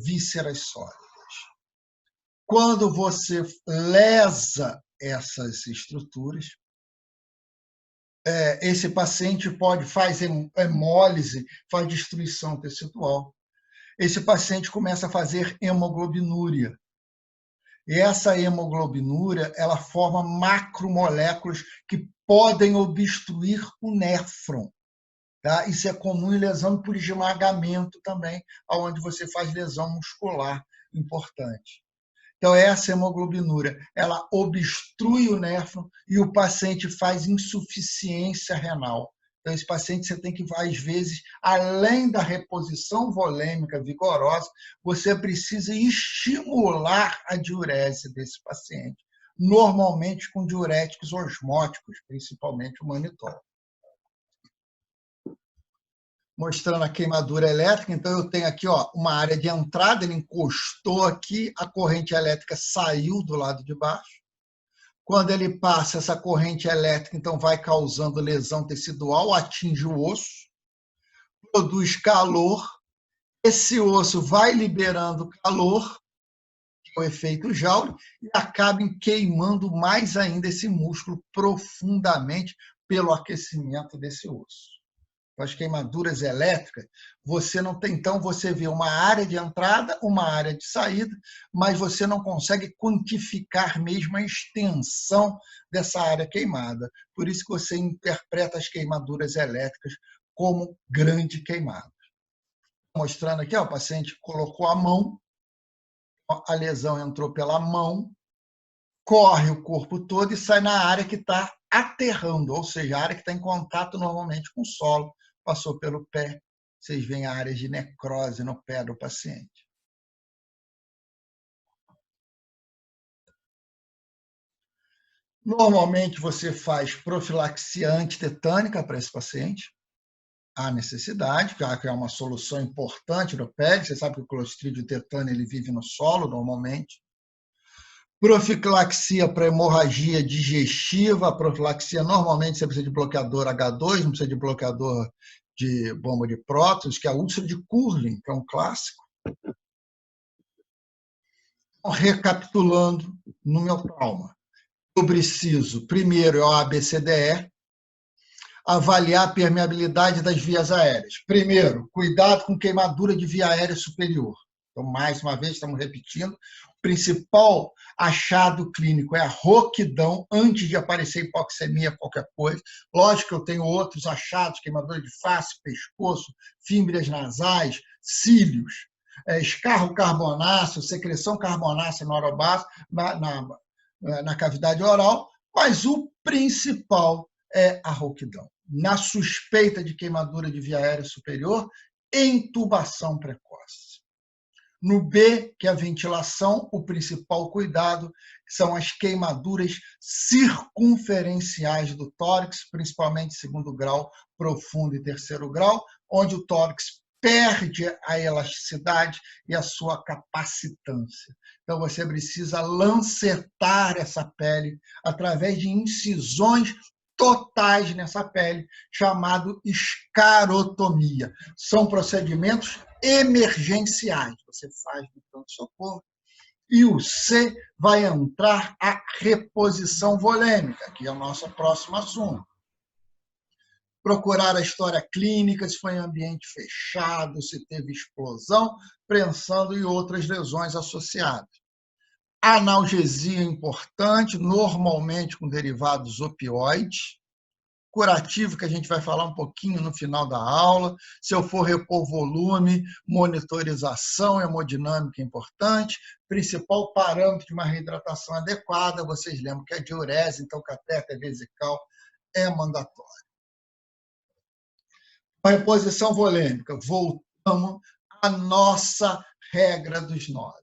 vísceras sólidas. Quando você lesa essas estruturas, esse paciente faz hemólise, faz destruição tecidual. Esse paciente começa a fazer hemoglobinúria. E essa hemoglobinúria, ela forma macromoléculas que podem obstruir o néfron. Tá? Isso é comum em lesão por esmagamento também, onde você faz lesão muscular importante. Então, essa hemoglobinúria, ela obstrui o néfron e o paciente faz insuficiência renal. Então, esse paciente você tem que, às vezes, além da reposição volêmica vigorosa, você precisa estimular a diurese desse paciente, normalmente com diuréticos osmóticos, principalmente o manitol. Mostrando a queimadura elétrica, então eu tenho aqui uma área de entrada, ele encostou aqui, a corrente elétrica saiu do lado de baixo. Quando ele passa essa corrente elétrica, então vai causando lesão tecidual, atinge o osso, produz calor, esse osso vai liberando calor, que é o efeito Joule, e acaba queimando mais ainda esse músculo profundamente pelo aquecimento desse osso. As queimaduras elétricas, você não tem, então você vê uma área de entrada, uma área de saída, mas você não consegue quantificar mesmo a extensão dessa área queimada. Por isso que você interpreta as queimaduras elétricas como grande queimada. Mostrando aqui, o paciente colocou a mão, a lesão entrou pela mão, corre o corpo todo e sai na área que está aterrando, ou seja, a área que está em contato normalmente com o solo, passou pelo pé, vocês veem a área de necrose no pé do paciente. Normalmente você faz profilaxia antitetânica para esse paciente, há necessidade, que é uma solução importante do PEG, você sabe que o Clostridium tetani ele vive no solo normalmente. Profilaxia para hemorragia digestiva, a profilaxia normalmente você precisa de bloqueador H2, não precisa de bloqueador de bomba de prótons, que é a úlcera de Curlin, que é um clássico. Recapitulando no meu trauma, eu preciso, primeiro, é o ABCDE, avaliar a permeabilidade das vias aéreas. Primeiro, cuidado com queimadura de via aérea superior. Então, mais uma vez, estamos repetindo, o principal achado clínico é a rouquidão antes de aparecer hipoxemia, qualquer coisa. Lógico que eu tenho outros achados, queimadura de face, pescoço, fímbrias nasais, cílios, escarro carbonáceo, secreção carbonácea no orobaço, na cavidade oral, mas o principal é a rouquidão. Na suspeita de queimadura de via aérea superior, intubação precoce. No B, que é a ventilação, o principal cuidado são as queimaduras circunferenciais do tórax, principalmente segundo grau, profundo e terceiro grau, onde o tórax perde a elasticidade e a sua capacitância. Então, você precisa lancetar essa pele através de incisões totais nessa pele, chamado escarotomia. São procedimentos emergenciais. Você faz no pronto-socorro. E o C vai entrar a reposição volêmica, que é o nosso próximo assunto. Procurar a história clínica, se foi em ambiente fechado, se teve explosão, prensando e outras lesões associadas. Analgesia importante, normalmente com derivados opioides. Curativo, que a gente vai falar um pouquinho no final da aula. Se eu for repor volume, monitorização hemodinâmica importante. Principal parâmetro de uma reidratação adequada, vocês lembram que a diurese, então catéter vesical é mandatório. A reposição volêmica, voltamos a nossa regra dos 9.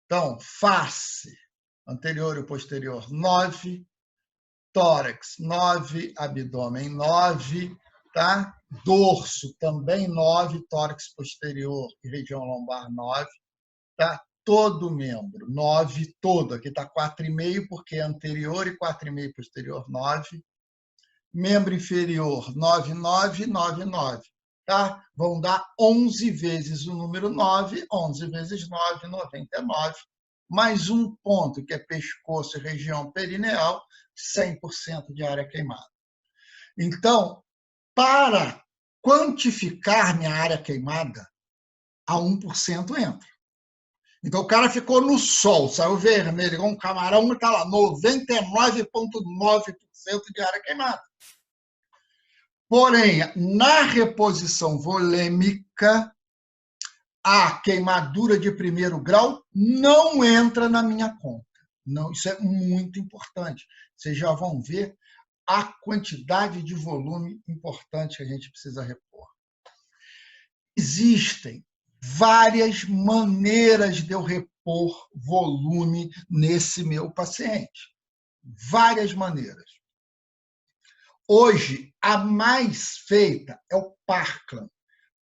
Então, face, anterior e posterior, 9, tórax, 9, abdômen, 9, tá? Dorso, também 9, tórax posterior e região lombar, 9, tá? Todo membro, 9, todo. Aqui está 4,5, porque é anterior e 4,5 posterior, 9. Membro inferior, 9, 9, 9, 9. Tá? Vão dar 11 vezes o número 9, 11 vezes 9, 99. Mais um ponto, que é pescoço e região perineal, 100% de área queimada. Então, para quantificar minha área queimada, a 1% entra. Então, o cara ficou no sol, saiu vermelho, igual um camarão, e está lá, 99,9% de área queimada. Porém, na reposição volêmica, a queimadura de primeiro grau não entra na minha conta. Não, isso é muito importante. Vocês já vão ver a quantidade de volume importante que a gente precisa repor. Existem várias maneiras de eu repor volume nesse meu paciente. Várias maneiras. Hoje, a mais feita é o Parkland.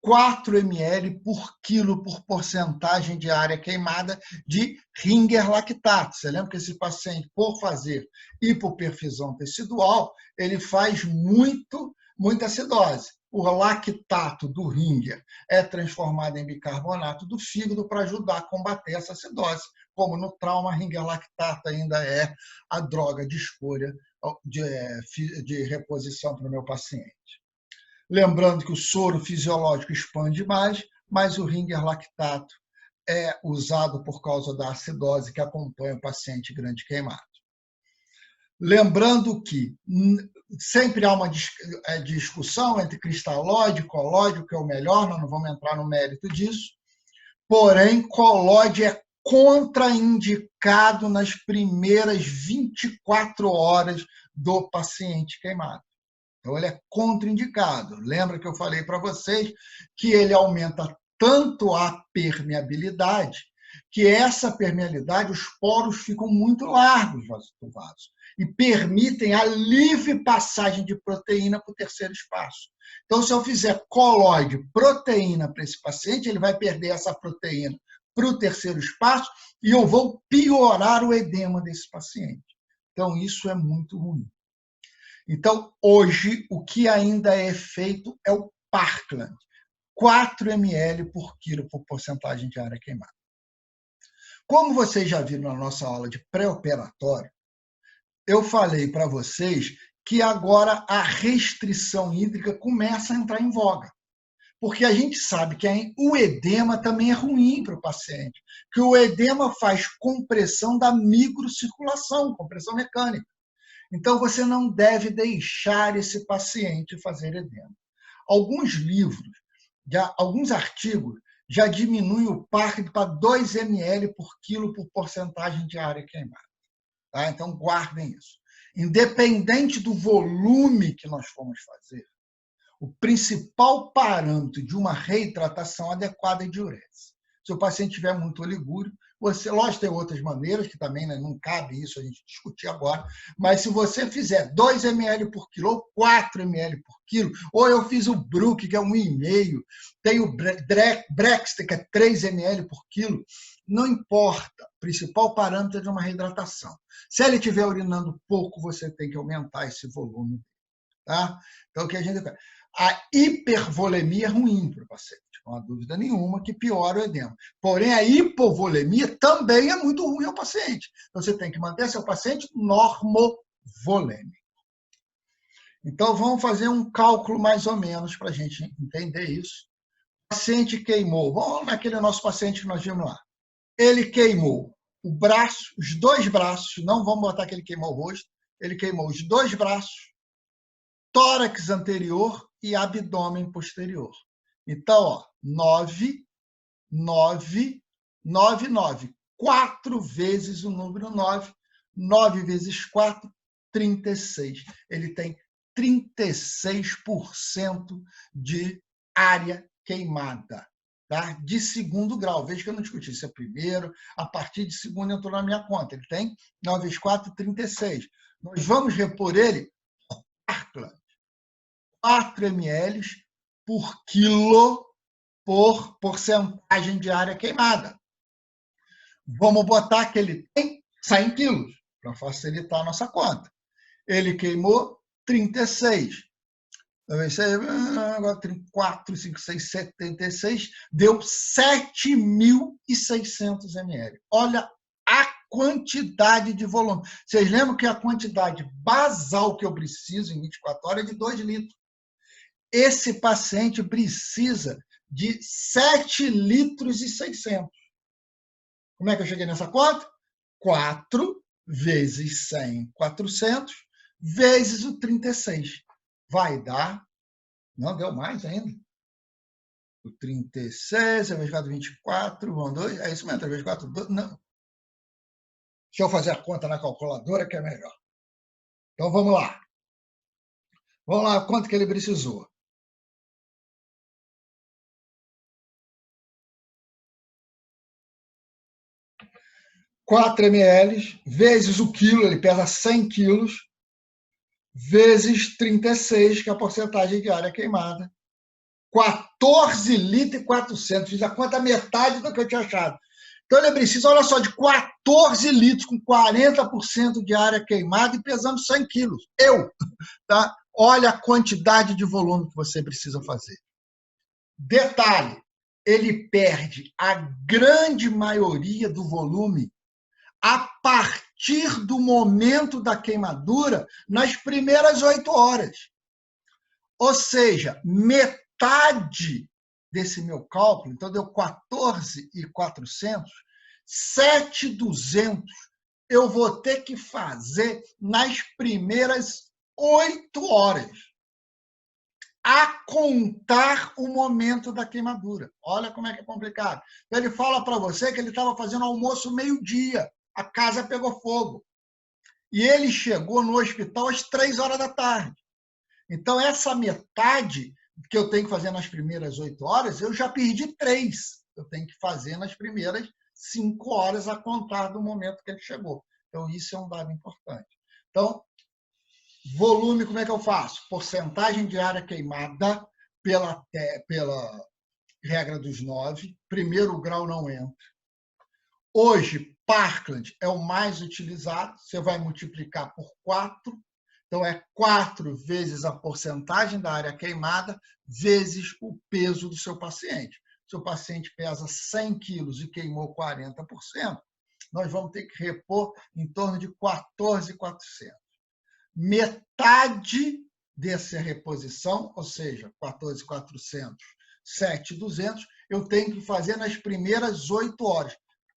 4 ml por quilo por porcentagem de área queimada de Ringer lactato. Você lembra que esse paciente, por fazer hipoperfusão tecidual, ele faz muita acidose. O lactato do Ringer é transformado em bicarbonato do fígado para ajudar a combater essa acidose. Como no trauma, Ringer lactato ainda é a droga de escolha de reposição para o meu paciente. Lembrando que o soro fisiológico expande mais, mas o Ringer lactato é usado por causa da acidose que acompanha o paciente grande queimado. Lembrando que sempre há uma discussão entre cristalóide e colóide, o que é o melhor, nós não vamos entrar no mérito disso, porém, colóide é contraindicado nas primeiras 24 horas do paciente queimado. Então, ele é contraindicado. Lembra que eu falei para vocês que ele aumenta tanto a permeabilidade, que essa permeabilidade, os poros ficam muito largos do vaso e permitem a livre passagem de proteína para o terceiro espaço. Então, se eu fizer colóide, proteína para esse paciente, ele vai perder essa proteína para o terceiro espaço e eu vou piorar o edema desse paciente. Então, isso é muito ruim. Então, hoje, o que ainda é feito é o Parkland, 4 ml por quilo por porcentagem de área queimada. Como vocês já viram na nossa aula de pré-operatório, eu falei para vocês que agora a restrição hídrica começa a entrar em voga. Porque a gente sabe que o edema também é ruim para o paciente, que o edema faz compressão da microcirculação, compressão mecânica. Então, você não deve deixar esse paciente fazer edema. Alguns livros, alguns artigos, já diminuem o Parkland para 2 ml por quilo por porcentagem de área queimada. Tá? Então, guardem isso. Independente do volume que nós formos fazer, o principal parâmetro de uma reidratação adequada é diurese. Se o paciente tiver muito oligúrio, você, lógico, tem outras maneiras, que também, né, não cabe isso a gente discutir agora, mas se você fizer 2 ml por quilo ou 4 ml por quilo, ou eu fiz o Brook, que é 1,5, tem o Brexter, que é 3 ml por quilo, não importa, o principal parâmetro é de uma reidratação. Se ele estiver urinando pouco, você tem que aumentar esse volume. Tá? Então, o que a gente... A hipervolemia é ruim para o paciente, não há dúvida nenhuma que piora o edema. Porém, a hipovolemia também é muito ruim ao paciente. Então, você tem que manter seu paciente normovolêmico. Então, vamos fazer um cálculo mais ou menos para a gente entender isso. O paciente queimou, vamos naquele nosso paciente que nós vimos lá. Ele queimou o braço, os 2 braços, não vamos botar que ele queimou o rosto, ele queimou os 2 braços, tórax anterior e abdômen posterior. Então, ó, 9, 9, 9, 9. 4 vezes o número 9. 9 vezes 4, 36. Ele tem 36% de área queimada, tá? De segundo grau. Veja que eu não discuti se é primeiro, a partir de segundo entrou na minha conta. Ele tem 9 vezes 4, 36. Nós vamos repor ele Parkland, 4 ml por quilo por porcentagem de área queimada. Vamos botar que ele tem 100 quilos, para facilitar a nossa conta. Ele queimou 36. Agora 4, 5, 6, 76, deu 7.600 ml. Olha a quantidade de volume. Vocês lembram que a quantidade basal que eu preciso em 24 horas é de 2 litros. Esse paciente precisa de 7 litros e 600. Como é que eu cheguei nessa conta? 4 vezes 100, 400, vezes o 36. Vai dar... Não, deu mais ainda. O 36, vezes 4, 24, 1, 2, é isso mesmo, 3 vezes 4, 2, não. Deixa eu fazer a conta na calculadora, que é melhor. Então, vamos lá. Vamos lá, quanto que ele precisou? Quatro ml, vezes o quilo, ele pesa 100 quilos, vezes 36, que é a porcentagem de área queimada. 14 litros e 400. Fiz a conta metade do que eu tinha achado. Então, ele precisa, olha só, de 14 litros com 40% de área queimada e pesando 100 quilos. Tá? Olha a quantidade de volume que você precisa fazer. Detalhe, ele perde a grande maioria do volume a partir do momento da queimadura, nas primeiras 8 horas. Ou seja, metade desse meu cálculo, então deu 14.400, 7.200 eu vou ter que fazer nas primeiras 8 horas, a contar o momento da queimadura. Olha como é que é complicado. Então, ele fala para você que ele estava fazendo almoço meio-dia, a casa pegou fogo. E ele chegou no hospital às 3 horas da tarde. Então, essa metade que eu tenho que fazer nas primeiras 8 horas, eu já perdi 3. Eu tenho que fazer nas primeiras 5 horas a contar do momento que ele chegou. Então, isso é um dado importante. Então, volume, como é que eu faço? Porcentagem de área queimada pela regra dos 9. Primeiro grau não entra. Hoje, Parkland é o mais utilizado. Você vai multiplicar por 4. Então, é 4 vezes a porcentagem da área queimada vezes o peso do seu paciente. Se o paciente pesa 100 quilos e queimou 40%, nós vamos ter que repor em torno de 14.400. Metade dessa reposição, ou seja, 14.400, 7.200, eu tenho que fazer nas primeiras 8 horas,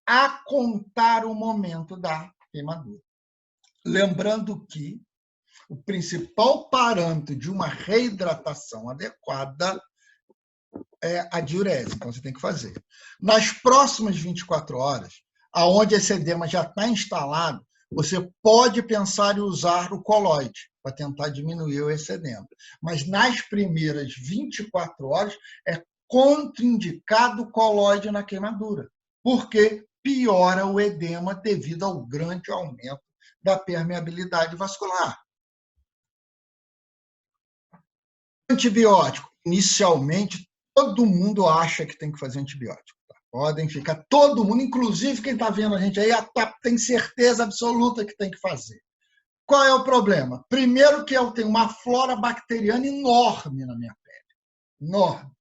a contar o momento da queimadura. Lembrando que o principal parâmetro de uma reidratação adequada é a diurese, então você tem que fazer. Nas próximas 24 horas, aonde esse edema já está instalado, você pode pensar em usar o coloide para tentar diminuir esse edema. Mas nas primeiras 24 horas é contraindicado o coloide na queimadura, porque piora o edema devido ao grande aumento da permeabilidade vascular. Antibiótico. Inicialmente, todo mundo acha que tem que fazer antibiótico. Tá? Podem ficar, todo mundo, inclusive quem está vendo a gente aí, tem certeza absoluta que tem que fazer. Qual é o problema? Primeiro que eu tenho uma flora bacteriana enorme na minha pele. Enorme.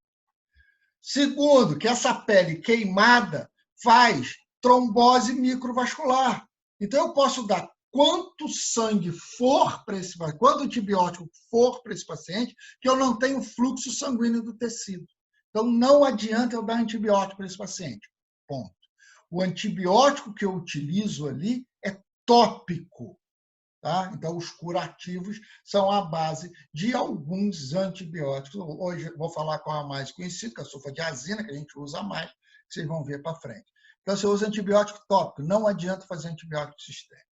Segundo, que essa pele queimada faz trombose microvascular. Então, eu posso dar quanto sangue for para esse paciente, quanto antibiótico for para esse paciente, que eu não tenho fluxo sanguíneo do tecido. Então, não adianta eu dar antibiótico para esse paciente. Ponto. O antibiótico que eu utilizo ali é tópico. Tá? Então, os curativos são a base de alguns antibióticos. Hoje vou falar com a mais conhecida, que é a sulfadiazina, que a gente usa mais, que vocês vão ver para frente. Então, você usa antibiótico tópico, não adianta fazer antibiótico sistêmico.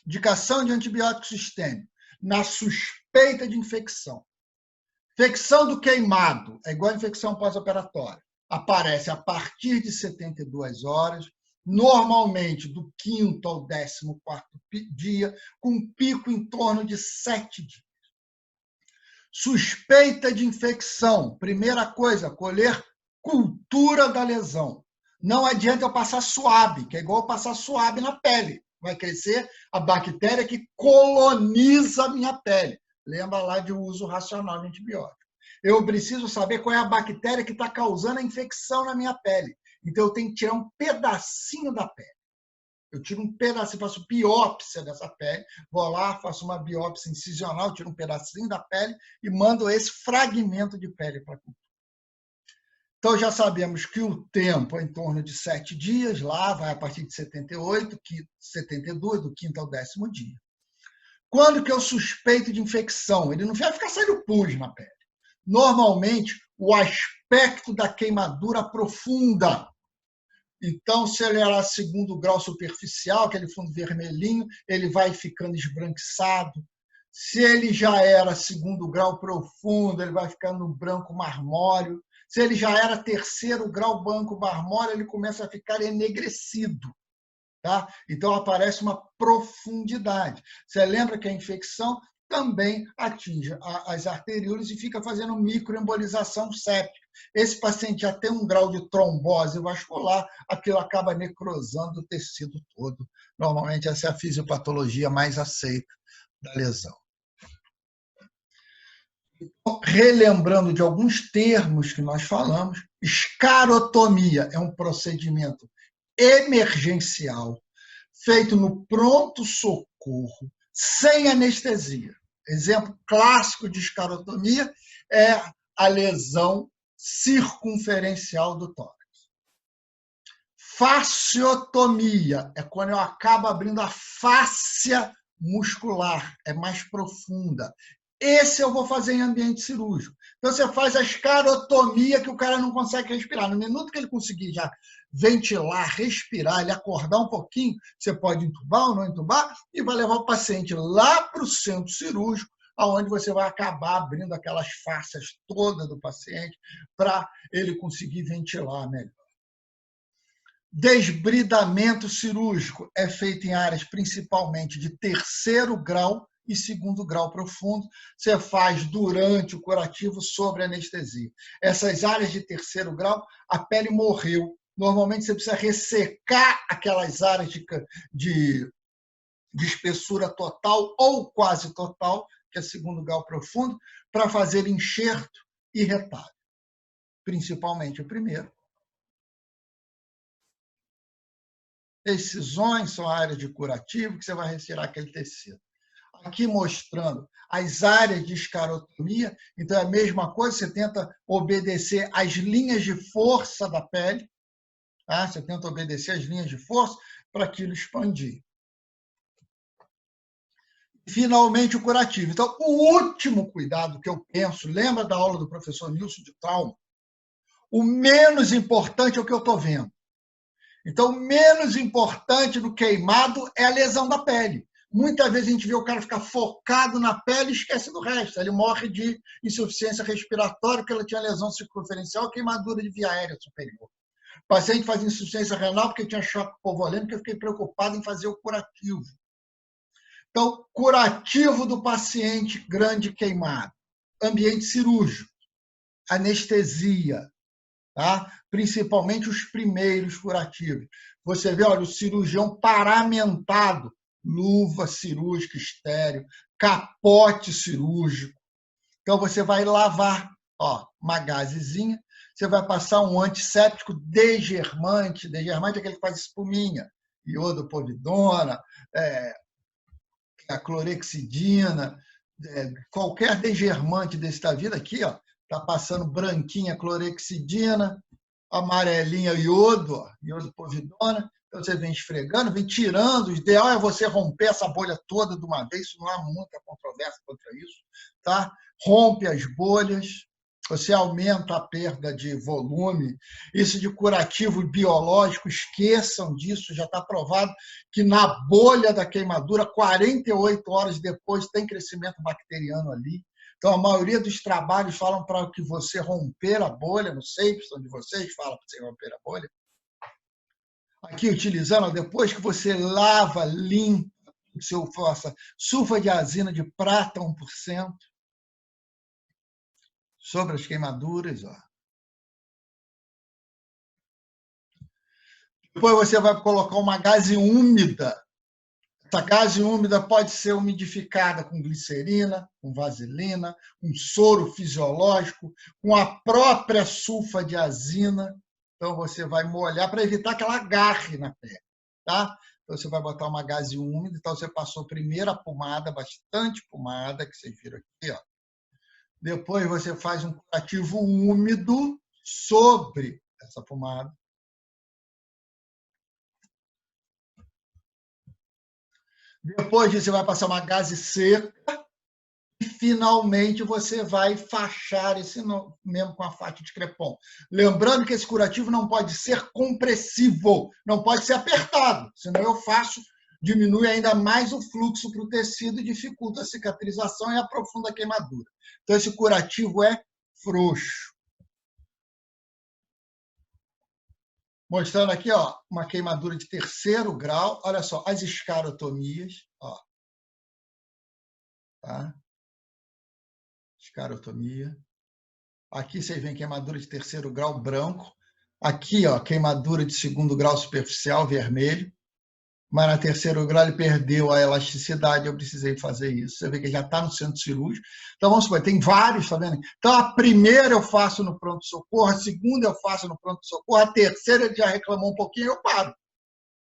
Indicação de antibiótico sistêmico na suspeita de infecção. Infecção do queimado é igual a infecção pós-operatória. Aparece a partir de 72 horas, normalmente do 5º ao 14º dia, com um pico em torno de 7 dias. Suspeita de infecção. Primeira coisa, colher cultura da lesão. Não adianta eu passar suave, que é igual passar suave na pele. Vai crescer a bactéria que coloniza a minha pele. Lembra lá de uso racional de antibiótico. Eu preciso saber qual é a bactéria que está causando a infecção na minha pele. Então, eu tenho que tirar um pedacinho da pele. Eu tiro um pedacinho, faço biópsia dessa pele, vou lá, faço uma biópsia incisional, tiro um pedacinho da pele e mando esse fragmento de pele para a cultura. Então, já sabemos que o tempo é em torno de 7 dias, lá vai a partir de 78, 72, do 5º ao 10º dia. Quando que eu suspeito de infecção? Ele não vai ficar saindo pus na pele. Normalmente, o aspecto da queimadura aprofunda. Então, se ele era 2º grau superficial, aquele fundo vermelhinho, ele vai ficando esbranquiçado. Se ele já era 2º grau profundo, ele vai ficando branco marmóreo. Se ele já era 3º grau branco marmóreo, ele começa a ficar enegrecido. Tá? Então, aparece uma profundidade. Você lembra que a infecção também atinge as arteríolas e fica fazendo microembolização séptica. Esse paciente já tem um grau de trombose vascular, aquilo acaba necrosando o tecido todo. Normalmente, essa é a fisiopatologia mais aceita da lesão. Então, relembrando de alguns termos que nós falamos, escarotomia é um procedimento emergencial, feito no pronto-socorro, sem anestesia. Exemplo clássico de escarotomia é a lesão circunferencial do tórax. Fasciotomia é quando eu acabo abrindo a fáscia muscular, é mais profunda. Esse eu vou fazer em ambiente cirúrgico. Então, você faz a escarotomia que o cara não consegue respirar. No minuto que ele conseguir já ventilar, respirar, ele acordar um pouquinho, você pode entubar ou não entubar e vai levar o paciente lá para o centro cirúrgico, onde você vai acabar abrindo aquelas fáscias todas do paciente para ele conseguir ventilar melhor. Desbridamento cirúrgico é feito em áreas principalmente de 3º grau e 2º grau profundo. Você faz durante o curativo sobre anestesia. Essas áreas de 3º grau, a pele morreu. Normalmente você precisa ressecar aquelas áreas de espessura total ou quase total, que é 2º grau profundo, para fazer enxerto e retalho. Principalmente o primeiro. Excisões são áreas de curativo que você vai retirar aquele tecido. Aqui mostrando as áreas de escarotomia, então é a mesma coisa, você tenta obedecer às linhas de força da pele, tá? Você tenta obedecer às linhas de força para aquilo expandir. Finalmente, o curativo. Então, o último cuidado que eu penso, lembra da aula do professor Nilson de trauma? O menos importante é o que eu estou vendo. Então, o menos importante no queimado é a lesão da pele. Muitas vezes a gente vê o cara ficar focado na pele e esquece do resto. Ele morre de insuficiência respiratória porque ele tinha lesão circunferencial ou queimadura de via aérea superior. O paciente faz insuficiência renal porque tinha choque hipovolêmico, eu fiquei preocupado em fazer o curativo. Então, curativo do paciente grande queimado. Ambiente cirúrgico. Anestesia. Tá? Principalmente os primeiros curativos. Você vê, olha, o cirurgião paramentado, luva cirúrgica estéreo, capote cirúrgico. Então, você vai lavar, ó, uma gazezinha, você vai passar um antisséptico degermante. Degermante é aquele que faz espuminha, iodopovidona, a clorexidina, qualquer degermante desse da vida aqui, ó, está passando branquinha clorexidina, amarelinha iodo, iodopovidona. Então, você vem esfregando, vem tirando. O ideal é você romper essa bolha toda de uma vez, não há muita controvérsia contra isso. Tá? Rompe as bolhas, você aumenta a perda de volume. Isso de curativo biológico, esqueçam disso, já está provado que na bolha da queimadura, 48 horas depois, tem crescimento bacteriano ali. Então, a maioria dos trabalhos falam para que você romper a bolha, no Sapson de vocês fala para você romper a bolha. Aqui, utilizando, depois que você lava, limpa, seu faça sulfadiazina de prata 1%, sobre as queimaduras. Ó. Depois você vai colocar uma gaze úmida. Essa gaze úmida pode ser umidificada com glicerina, com vaselina, com soro fisiológico, com a própria sulfadiazina. Então, você vai molhar para evitar que ela agarre na pele. Tá? Então, você vai botar uma gaze úmida. Então, você passou primeiro a pomada, bastante pomada, que vocês viram aqui. Ó. Depois, você faz um curativo úmido sobre essa pomada. Depois disso, você vai passar uma gaze seca e, finalmente, você vai fachar esse mesmo com a faixa de crepom. Lembrando que esse curativo não pode ser compressivo, não pode ser apertado, senão eu faço, diminui ainda mais o fluxo para o tecido e dificulta a cicatrização e aprofunda a queimadura. Então, esse curativo é frouxo. Mostrando aqui, ó, uma queimadura de 3º grau. Olha só, as escarotomias. Ó. Tá? Escarotomia. Aqui vocês veem queimadura de 3º grau branco. Aqui, ó, queimadura de 2º grau superficial, vermelho. Mas na 3º grau ele perdeu a elasticidade, eu precisei fazer isso. Você vê que ele já está no centro cirúrgico. Então, vamos supor, tem vários, tá vendo? Então, a primeira eu faço no pronto-socorro, a segunda eu faço no pronto-socorro, a terceira ele já reclamou um pouquinho, eu paro.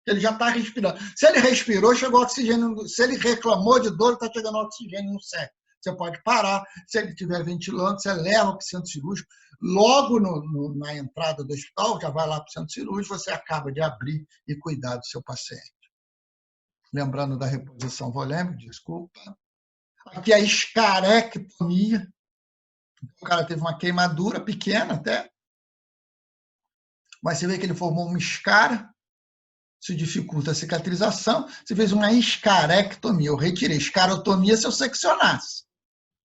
Ele já está respirando. Se ele respirou, chegou oxigênio. Se ele reclamou de dor, está chegando oxigênio no cérebro. Você pode parar. Se ele estiver ventilando, você leva para o centro cirúrgico. Logo na entrada do hospital, já vai lá para o centro cirúrgico, você acaba de abrir e cuidar do seu paciente. Lembrando da reposição volêmica, desculpa. Aqui a escarectomia. O cara teve uma queimadura pequena até, mas você vê que ele formou uma escara, isso dificulta a cicatrização. Você fez uma escarectomia, eu retirei. Escarotomia se eu seccionasse.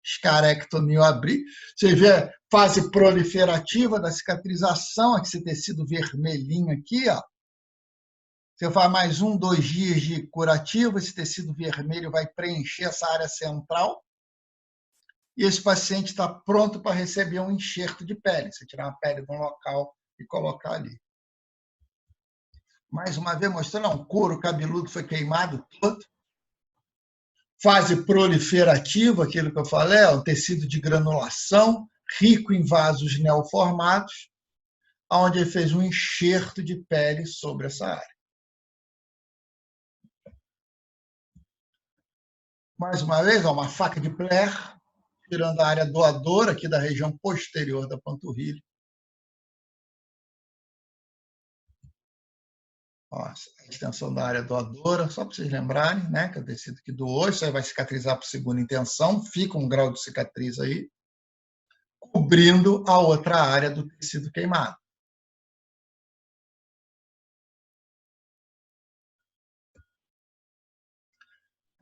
Escarectomia eu abri. Você vê a fase proliferativa da cicatrização, esse tecido vermelhinho aqui, ó. Você faz mais 1, 2 dias de curativo, esse tecido vermelho vai preencher essa área central e esse paciente está pronto para receber um enxerto de pele. Você tirar a pele de um local e colocar ali. Mais uma vez, mostrando, o couro cabeludo foi queimado todo. Fase proliferativa, aquilo que eu falei, o tecido de granulação, rico em vasos neoformados, onde ele fez um enxerto de pele sobre essa área. Mais uma vez, uma faca de Blair, tirando a área doadora aqui da região posterior da panturrilha. Ó, a extensão da área doadora, só para vocês lembrarem, né, que é o tecido que doou, isso aí vai cicatrizar por segunda intenção, fica um grau de cicatriz aí, cobrindo a outra área do tecido queimado.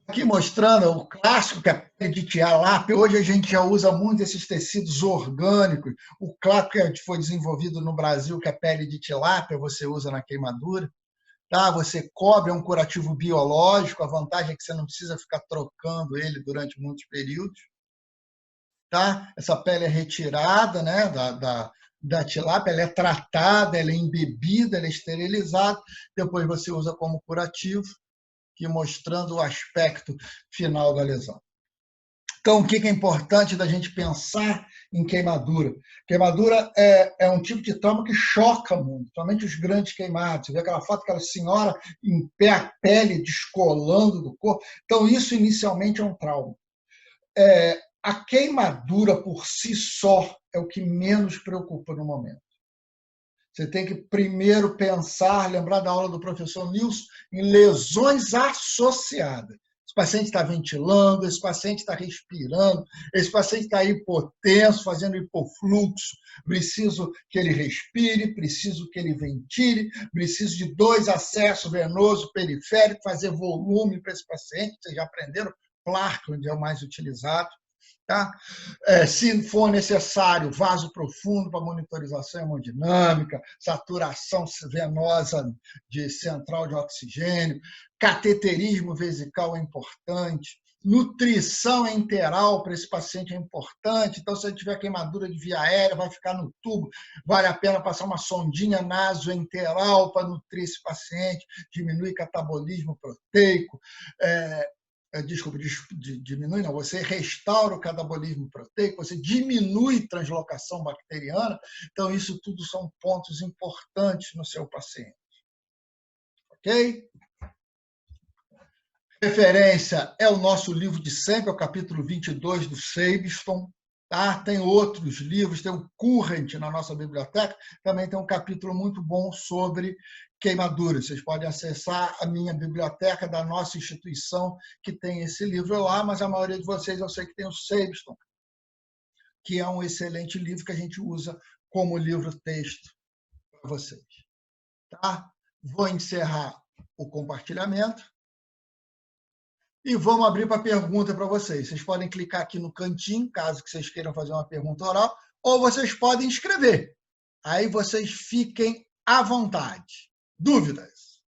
Aqui mostrando o clássico, que é a pele de tilápia. Hoje a gente já usa muito esses tecidos orgânicos. O clássico que foi desenvolvido no Brasil, que é a pele de tilápia, você usa na queimadura. Tá? Você cobre, é um curativo biológico, a vantagem é que você não precisa ficar trocando ele durante muitos períodos. Tá? Essa pele é retirada, né, da tilápia, ela é tratada, ela é embebida, ela é esterilizada, depois você usa como curativo, que mostrando o aspecto final da lesão. Então, o que é importante da gente pensar em queimadura? Queimadura é um tipo de trauma que choca muito, somente os grandes queimados. Você vê aquela foto daquela senhora em pé, a pele descolando do corpo. Então, isso inicialmente é um trauma. A queimadura por si só é o que menos preocupa no momento. Você tem que primeiro pensar, lembrar da aula do professor Nilson, em lesões associadas. Esse paciente está ventilando, esse paciente está respirando, esse paciente está hipotenso, fazendo hipofluxo. Preciso que ele respire, preciso que ele ventile, preciso de 2 acessos venoso periférico, fazer volume para esse paciente. Vocês já aprenderam? Parkland é o mais utilizado. Tá? Se for necessário, vaso profundo para monitorização hemodinâmica, saturação venosa de central de oxigênio, cateterismo vesical é importante, nutrição enteral para esse paciente é importante. Então, se ele tiver queimadura de via aérea, vai ficar no tubo, vale a pena passar uma sondinha nasoenteral para nutrir esse paciente, diminuir catabolismo proteico. Desculpa, diminui não, você restaura o catabolismo proteico, você diminui translocação bacteriana, então isso tudo são pontos importantes no seu paciente. Ok? Referência é o nosso livro de sempre, é o capítulo 22 do Sabiston. Tá? Tem outros livros, tem o Current na nossa biblioteca, também tem um capítulo muito bom sobre queimaduras. Vocês podem acessar a minha biblioteca da nossa instituição, que tem esse livro lá, mas a maioria de vocês eu sei que tem o Sabiston, que é um excelente livro que a gente usa como livro-texto para vocês. Tá? Vou encerrar o compartilhamento. E vamos abrir para pergunta para vocês. Vocês podem clicar aqui no cantinho, caso que vocês queiram fazer uma pergunta oral, ou vocês podem escrever. Aí vocês fiquem à vontade. Dúvidas?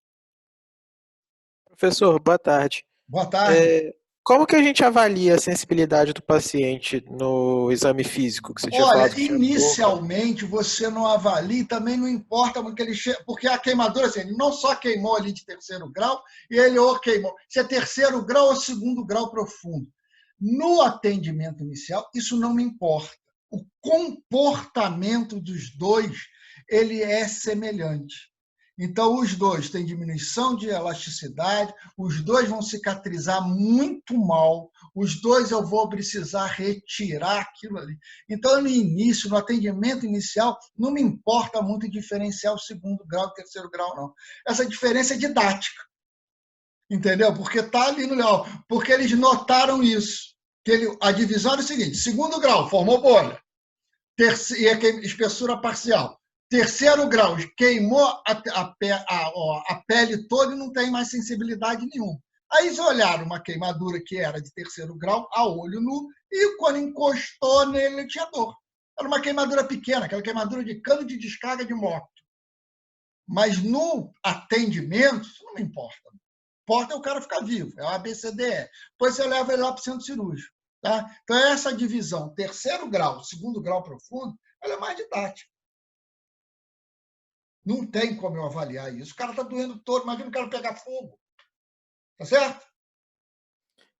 Professor, boa tarde. Boa tarde. Como que a gente avalia a sensibilidade do paciente no exame físico? Que você tinha Olha, falado que tinha inicialmente você não avalia, também não importa porque a queimadura, assim, ele não só queimou ali de terceiro grau, e ele ou queimou, se é terceiro grau ou segundo grau profundo. No atendimento inicial, isso não me importa. O comportamento dos dois, ele é semelhante. Então, os dois têm diminuição de elasticidade, os dois vão cicatrizar muito mal, os dois eu vou precisar retirar aquilo ali. Então, no início, no atendimento inicial, não me importa muito diferenciar o segundo grau e terceiro grau, não. Essa diferença é didática, entendeu? Porque está ali no legal, porque eles notaram isso. A divisão era o seguinte: segundo grau, formou bolha, e a espessura parcial. Terceiro grau, queimou a pele toda e não tem mais sensibilidade nenhuma. Aí eles olharam uma queimadura que era de terceiro grau, a olho nu, e quando encostou nele, ele tinha dor. Era uma queimadura pequena, aquela queimadura de cano de descarga de moto. Mas no atendimento, isso não me importa. Importa é o cara ficar vivo, é o ABCDE. Depois você leva ele lá para o centro cirúrgico. Tá? Então, essa divisão, terceiro grau, segundo grau profundo, ela é mais didática. Não tem como eu avaliar isso. O cara está doendo todo, imagina o cara pegar fogo. Tá certo?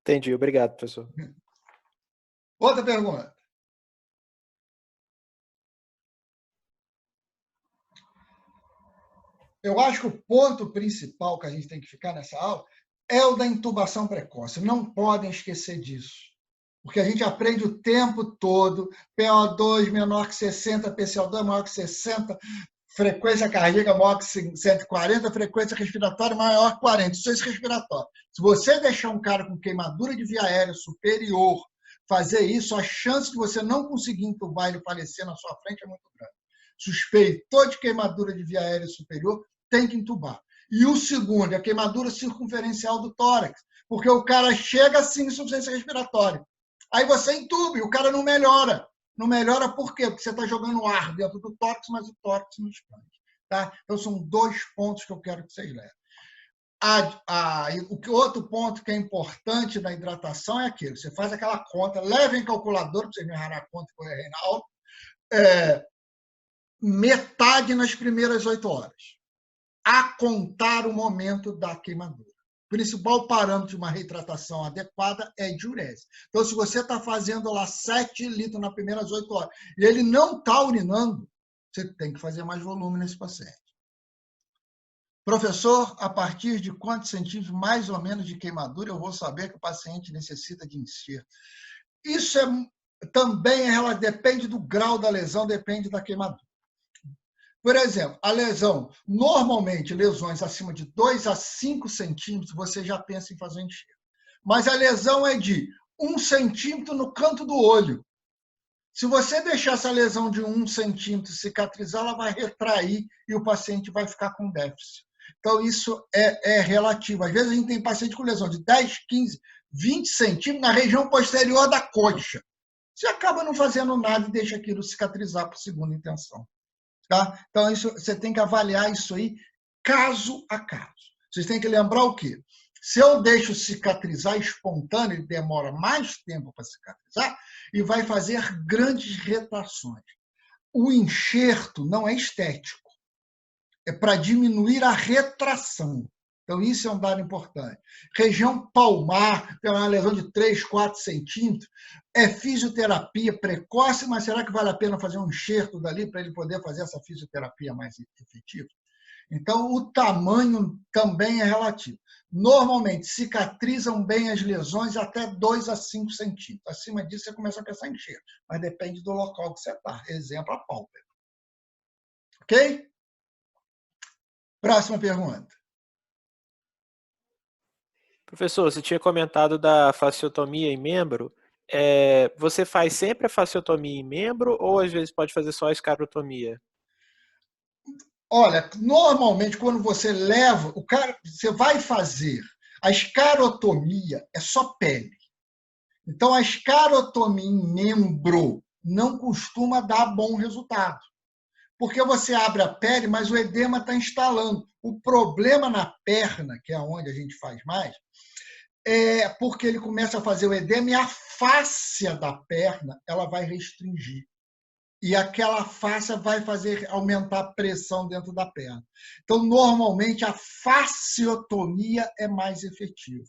Entendi, obrigado, professor. Outra pergunta. Eu acho que o ponto principal que a gente tem que ficar nessa aula é o da intubação precoce. Não podem esquecer disso. Porque a gente aprende o tempo todo, PO2 menor que 60, PCO2 maior que 60, frequência cardíaca maior que 140, frequência respiratória maior que 40, insuficiência respiratória. Se você deixar um cara com queimadura de via aérea superior fazer isso, a chance de você não conseguir entubar e ele falecer na sua frente é muito grande. Suspeitou de queimadura de via aérea superior, tem que entubar. E o segundo é a queimadura circunferencial do tórax, porque o cara chega assim, insuficiência respiratória. Aí você entuba e o cara não melhora. Não melhora por quê? Porque você está jogando ar dentro do tórax, mas o tórax não expande. Tá? Então, são dois pontos que eu quero que vocês levem. O outro ponto que é importante na hidratação é aquilo. Você faz aquela conta, leva em calculadora, para você me errar a conta com o Reinaldo, metade nas primeiras 8 horas, a contar o momento da queimadura. O principal parâmetro de uma reidratação adequada é a diurese. Então, se você está fazendo lá 7 litros nas primeiras 8 horas e ele não está urinando, você tem que fazer mais volume nesse paciente. Professor, a partir de quantos centímetros, mais ou menos, de queimadura, eu vou saber que o paciente necessita de enxerto? Isso também depende do grau da lesão, depende da queimadura. Por exemplo, a lesão, normalmente, lesões acima de 2 a 5 centímetros, você já pensa em fazer enxerto. Mas a lesão é de 1 centímetro no canto do olho. Se você deixar essa lesão de 1 centímetro cicatrizar, ela vai retrair e o paciente vai ficar com déficit. Então, isso é relativo. Às vezes, a gente tem paciente com lesão de 10, 15, 20 centímetros na região posterior da coxa. Você acaba não fazendo nada e deixa aquilo cicatrizar por segunda intenção. Tá? Então, isso, você tem que avaliar isso aí caso a caso. Vocês têm que lembrar o quê? Se eu deixo cicatrizar espontâneo, ele demora mais tempo para cicatrizar e vai fazer grandes retrações. O enxerto não é estético, é para diminuir a retração. Então, isso é um dado importante. Região palmar, tem uma lesão de 3, 4 centímetros, é fisioterapia precoce, mas será que vale a pena fazer um enxerto dali para ele poder fazer essa fisioterapia mais efetiva? Então, o tamanho também é relativo. Normalmente, cicatrizam bem as lesões até 2 a 5 centímetros. Acima disso, você começa a pensar em enxerto, mas depende do local que você está. Exemplo, a pálpebra. Ok? Próxima pergunta. Professor, você tinha comentado da fasciotomia em membro. Você faz sempre a fasciotomia em membro ou às vezes pode fazer só a escarotomia? Olha, normalmente quando você leva o cara, você vai fazer a escarotomia, é só pele. Então a escarotomia em membro não costuma dar bom resultado. Porque você abre a pele, mas o edema está instalando. O problema na perna, que é onde a gente faz mais, é porque ele começa a fazer o edema e a fáscia da perna ela vai restringir. E aquela fáscia vai fazer aumentar a pressão dentro da perna. Então, normalmente, a fasciotomia é mais efetiva.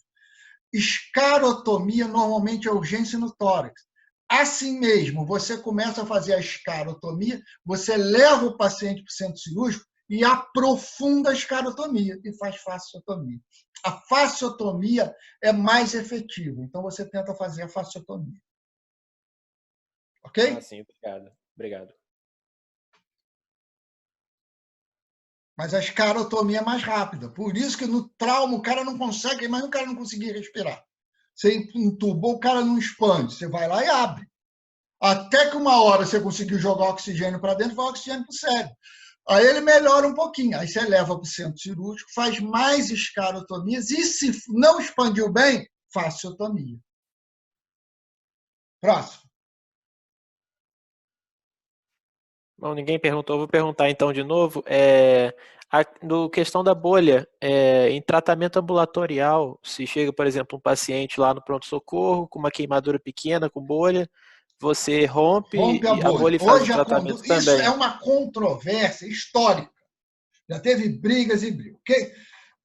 Escarotomia, normalmente, é urgência no tórax. Assim mesmo, você começa a fazer a escarotomia, você leva o paciente para o centro cirúrgico e aprofunda a escarotomia e faz fasciotomia. A fasciotomia é mais efetiva, então você tenta fazer a fasciotomia. Ok? Sim, obrigado. Obrigado. Mas a escarotomia é mais rápida. Por isso que no trauma o cara não consegue, mas o cara não conseguia respirar. Você entubou, o cara não expande. Você vai lá e abre. Até que uma hora você conseguiu jogar oxigênio para dentro, vai oxigênio para o cérebro. Aí ele melhora um pouquinho. Aí você leva para o centro cirúrgico, faz mais escarotomias e se não expandiu bem, fasciotomia. Próximo. Bom, ninguém perguntou, vou perguntar então de novo. No questão da bolha, em tratamento ambulatorial, se chega, por exemplo, um paciente lá no pronto-socorro com uma queimadura pequena, com bolha, você rompe Rompe a e a bolha. bolha e faz o Hoje tratamento isso é também. uma controvérsia histórica. Já teve brigas e brigas. Okay?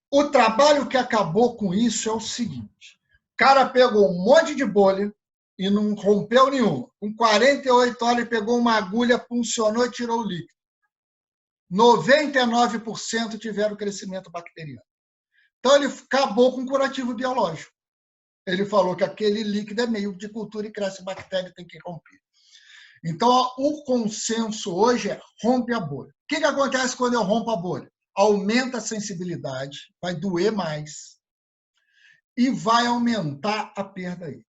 O trabalho que acabou com isso é o seguinte: o cara pegou um monte de bolha e não rompeu nenhuma. Com 48 horas, ele pegou uma agulha, puncionou e tirou o líquido. 99% tiveram crescimento bacteriano. Então, ele acabou com o curativo biológico. Ele falou que aquele líquido é meio de cultura e cresce bactéria, tem que romper. Então, o consenso hoje é rompe a bolha. O que acontece quando eu rompo a bolha? Aumenta a sensibilidade, vai doer mais e vai aumentar a perda aí.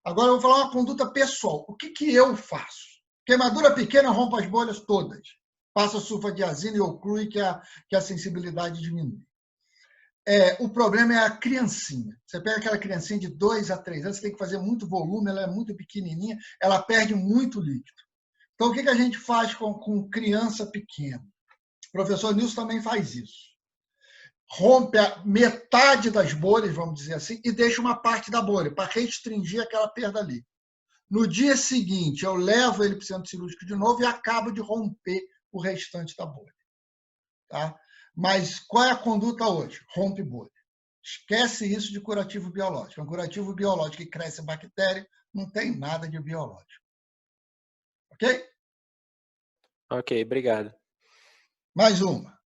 Agora eu vou falar uma conduta pessoal. O que eu faço? Queimadura pequena, eu rompo as bolhas todas. Passa sulfadiazina e oclui que a sensibilidade diminui. O problema é a criancinha. Você pega aquela criancinha de 2 a 3 anos, você tem que fazer muito volume, ela é muito pequenininha, ela perde muito líquido. Então, o que a gente faz com criança pequena? O professor Nilson também faz isso. Rompe a metade das bolhas, vamos dizer assim, e deixa uma parte da bolha para restringir aquela perda ali. No dia seguinte, eu levo ele para o centro cirúrgico de novo e acabo de romper o restante da bolha. Tá? Mas qual é a conduta hoje? Rompe bolha. Esquece isso de curativo biológico. Um curativo biológico que cresce bactéria não tem nada de biológico. Ok? Ok, obrigado. Mais uma.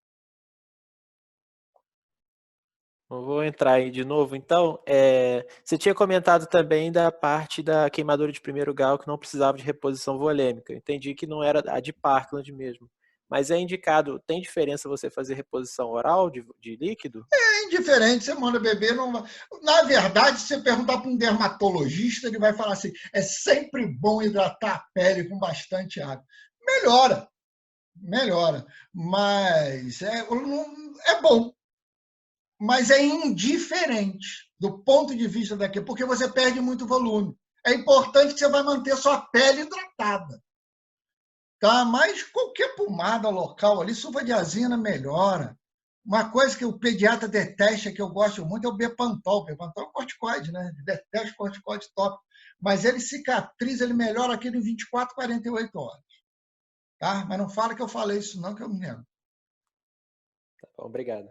Eu vou entrar aí de novo. Então, você tinha comentado também da parte da queimadura de primeiro grau que não precisava de reposição volêmica. Entendi que não era a de Parkland mesmo. Mas é indicado, tem diferença você fazer reposição oral de líquido? É indiferente, você manda beber. Não... Na verdade, se você perguntar para um dermatologista, ele vai falar assim: é sempre bom hidratar a pele com bastante água. Melhora, melhora. Mas é bom. Mas é indiferente do ponto de vista daqui, porque você perde muito volume. É importante que você vai manter sua pele hidratada. Tá? Mas qualquer pomada local ali, sulfadiazina melhora. Uma coisa que o pediatra detesta, que eu gosto muito, é o Bepantol. O Bepantol é um corticoide, né? Detesta corticoide tópico. Mas ele cicatriza, ele melhora aquilo em 24, 48 horas. Tá? Mas não fala que eu falei isso não, que eu me lembro. Tá bom, obrigado.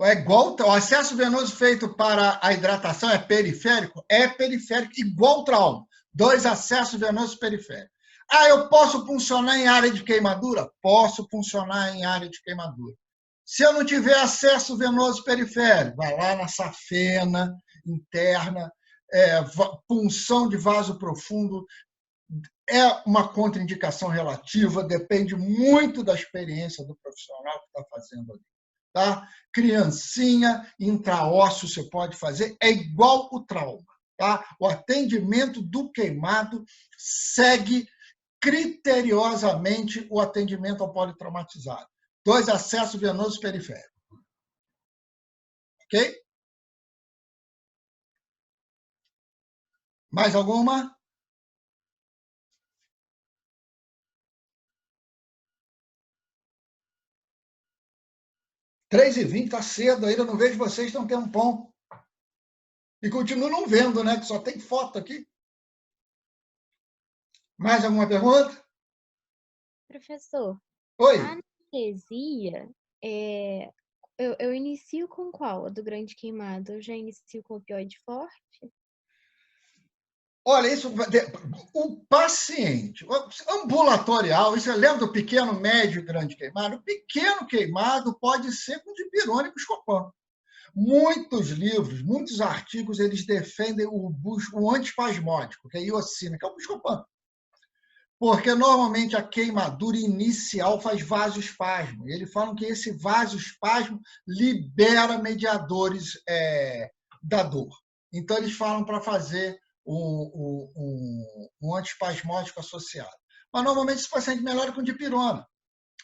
É igual o acesso venoso feito para a hidratação é periférico? É periférico, igual trauma. 2 acessos venosos periféricos. Ah, eu posso funcionar em área de queimadura? Posso funcionar em área de queimadura. Se eu não tiver acesso venoso periférico, vai lá na safena interna, punção de vaso profundo, é uma contraindicação relativa, depende muito da experiência do profissional que está fazendo ali. Tá? Criancinha, intraósseo você pode fazer, é igual o trauma. Tá? O atendimento do queimado segue criteriosamente o atendimento ao politraumatizado. 2 acessos venosos periféricos. Ok? Mais alguma? Três e 20 está cedo ainda, não vejo vocês, tem um tempão. E continuo não vendo, né? Que só tem foto aqui. Mais alguma pergunta? Professor, Oi. a anestesia, eu inicio com qual? A do grande queimado? Eu já inicio com opioide forte? Olha, isso, o paciente ambulatorial, isso lembra do pequeno, médio e grande queimado? O pequeno queimado pode ser com dipirona e buscopan. Muitos livros, muitos artigos, eles defendem o antispasmódico, que é a iocina, que é o buscopan. Porque normalmente a queimadura inicial faz vasoespasmo. Eles falam que esse vasoespasmo libera mediadores da dor. Então, eles falam para fazer um antispasmódico associado. Mas, normalmente, esse paciente melhora com dipirona,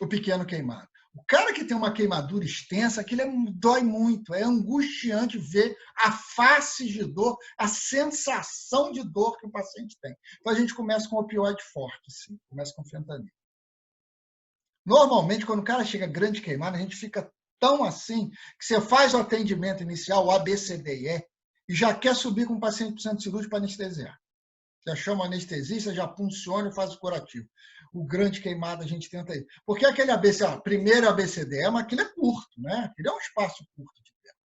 o pequeno queimado. O cara que tem uma queimadura extensa, aquilo dói muito, é angustiante ver a face de dor, a sensação de dor que o paciente tem. Então, a gente começa com opioide forte, sim, começa com fentanil. Normalmente, quando o cara chega grande queimado, a gente fica tão assim que você faz o atendimento inicial, o ABCDE, e já quer subir com o paciente para o centro cirúrgico para anestesiar. Já chama o anestesista, já funciona e faz o curativo. O grande queimado a gente tenta ir. Porque aquele ABC, primeiro ABCD, mas aquilo é curto, né? Aquilo é um espaço curto de tempo.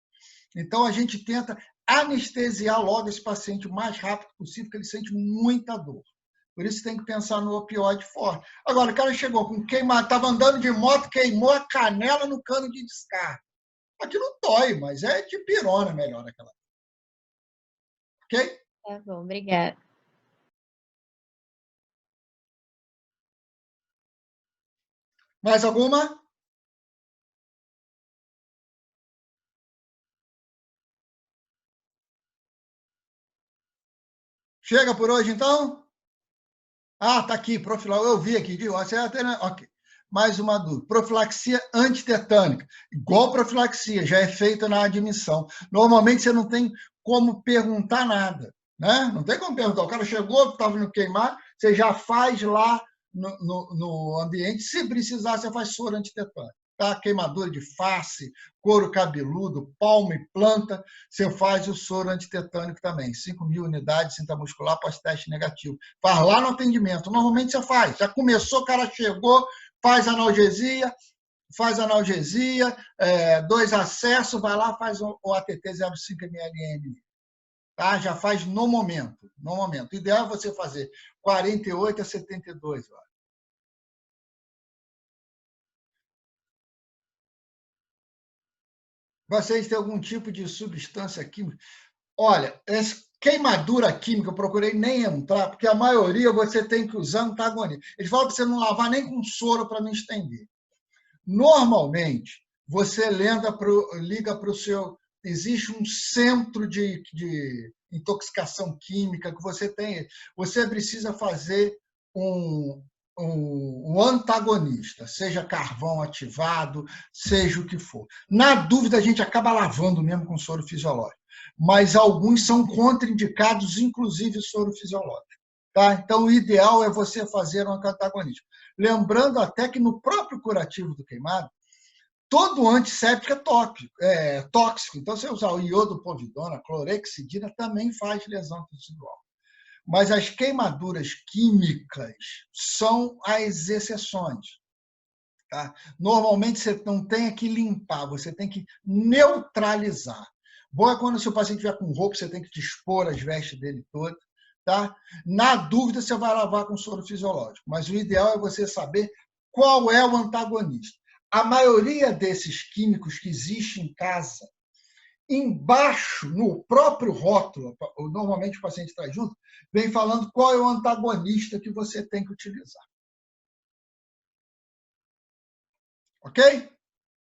Então a gente tenta anestesiar logo esse paciente o mais rápido possível, porque ele sente muita dor. Por isso tem que pensar no opioide forte. Agora, o cara chegou com queimado, estava andando de moto, queimou a canela no cano de descarga. Aquilo dói, mas é de pirona melhor aquela. Ok? Tá bom, obrigada. Mais alguma? Chega por hoje, então? Ah, tá aqui, profilaxia. Eu vi aqui, viu? Ok. Mais uma dúvida. Profilaxia antitetânica. Igual profilaxia, já é feita na admissão. Normalmente você não tem como perguntar nada, né? Não tem como perguntar. O cara chegou, estava no queimar, você já faz lá no ambiente. Se precisar, você faz soro antitetânico. Tá? Queimadura de face, couro cabeludo, palma e planta, você faz o soro antitetânico também. 5.000 unidades, cinta muscular, pós-teste negativo. Faz lá no atendimento. Normalmente você faz. Já começou, o cara chegou, faz analgesia, 2 acessos, vai lá, faz o ATT 0,5 ml. Tá? Já faz no momento. No momento. O ideal é você fazer 48 a 72 horas. Vocês têm algum tipo de substância química? Olha, essa queimadura química, eu procurei nem entrar, porque a maioria você tem que usar antagonista. Eles falam para você não lavar nem com soro para não estender. Normalmente, você liga para o seu... Existe um centro de intoxicação química que você tem. Você precisa fazer um antagonista, seja carvão ativado, seja o que for. Na dúvida, a gente acaba lavando mesmo com soro fisiológico. mas alguns são contraindicados, inclusive soro fisiológico. Tá? Então, o ideal é você fazer um antagonismo. Lembrando até que no próprio curativo do queimado, todo antisséptico é tóxico. Então, se você usar o iodopovidona, a clorexidina, também faz lesão tecidual. Mas as queimaduras químicas são as exceções. Tá? Normalmente, você não tem que limpar, você tem que neutralizar. Bom é quando o seu paciente estiver com roupa, você tem que dispor as vestes dele todas. Tá? Na dúvida, você vai lavar com soro fisiológico. Mas o ideal é você saber qual é o antagonista. A maioria desses químicos que existe em casa, embaixo, no próprio rótulo, normalmente o paciente traz junto, vem falando qual é o antagonista que você tem que utilizar. Ok?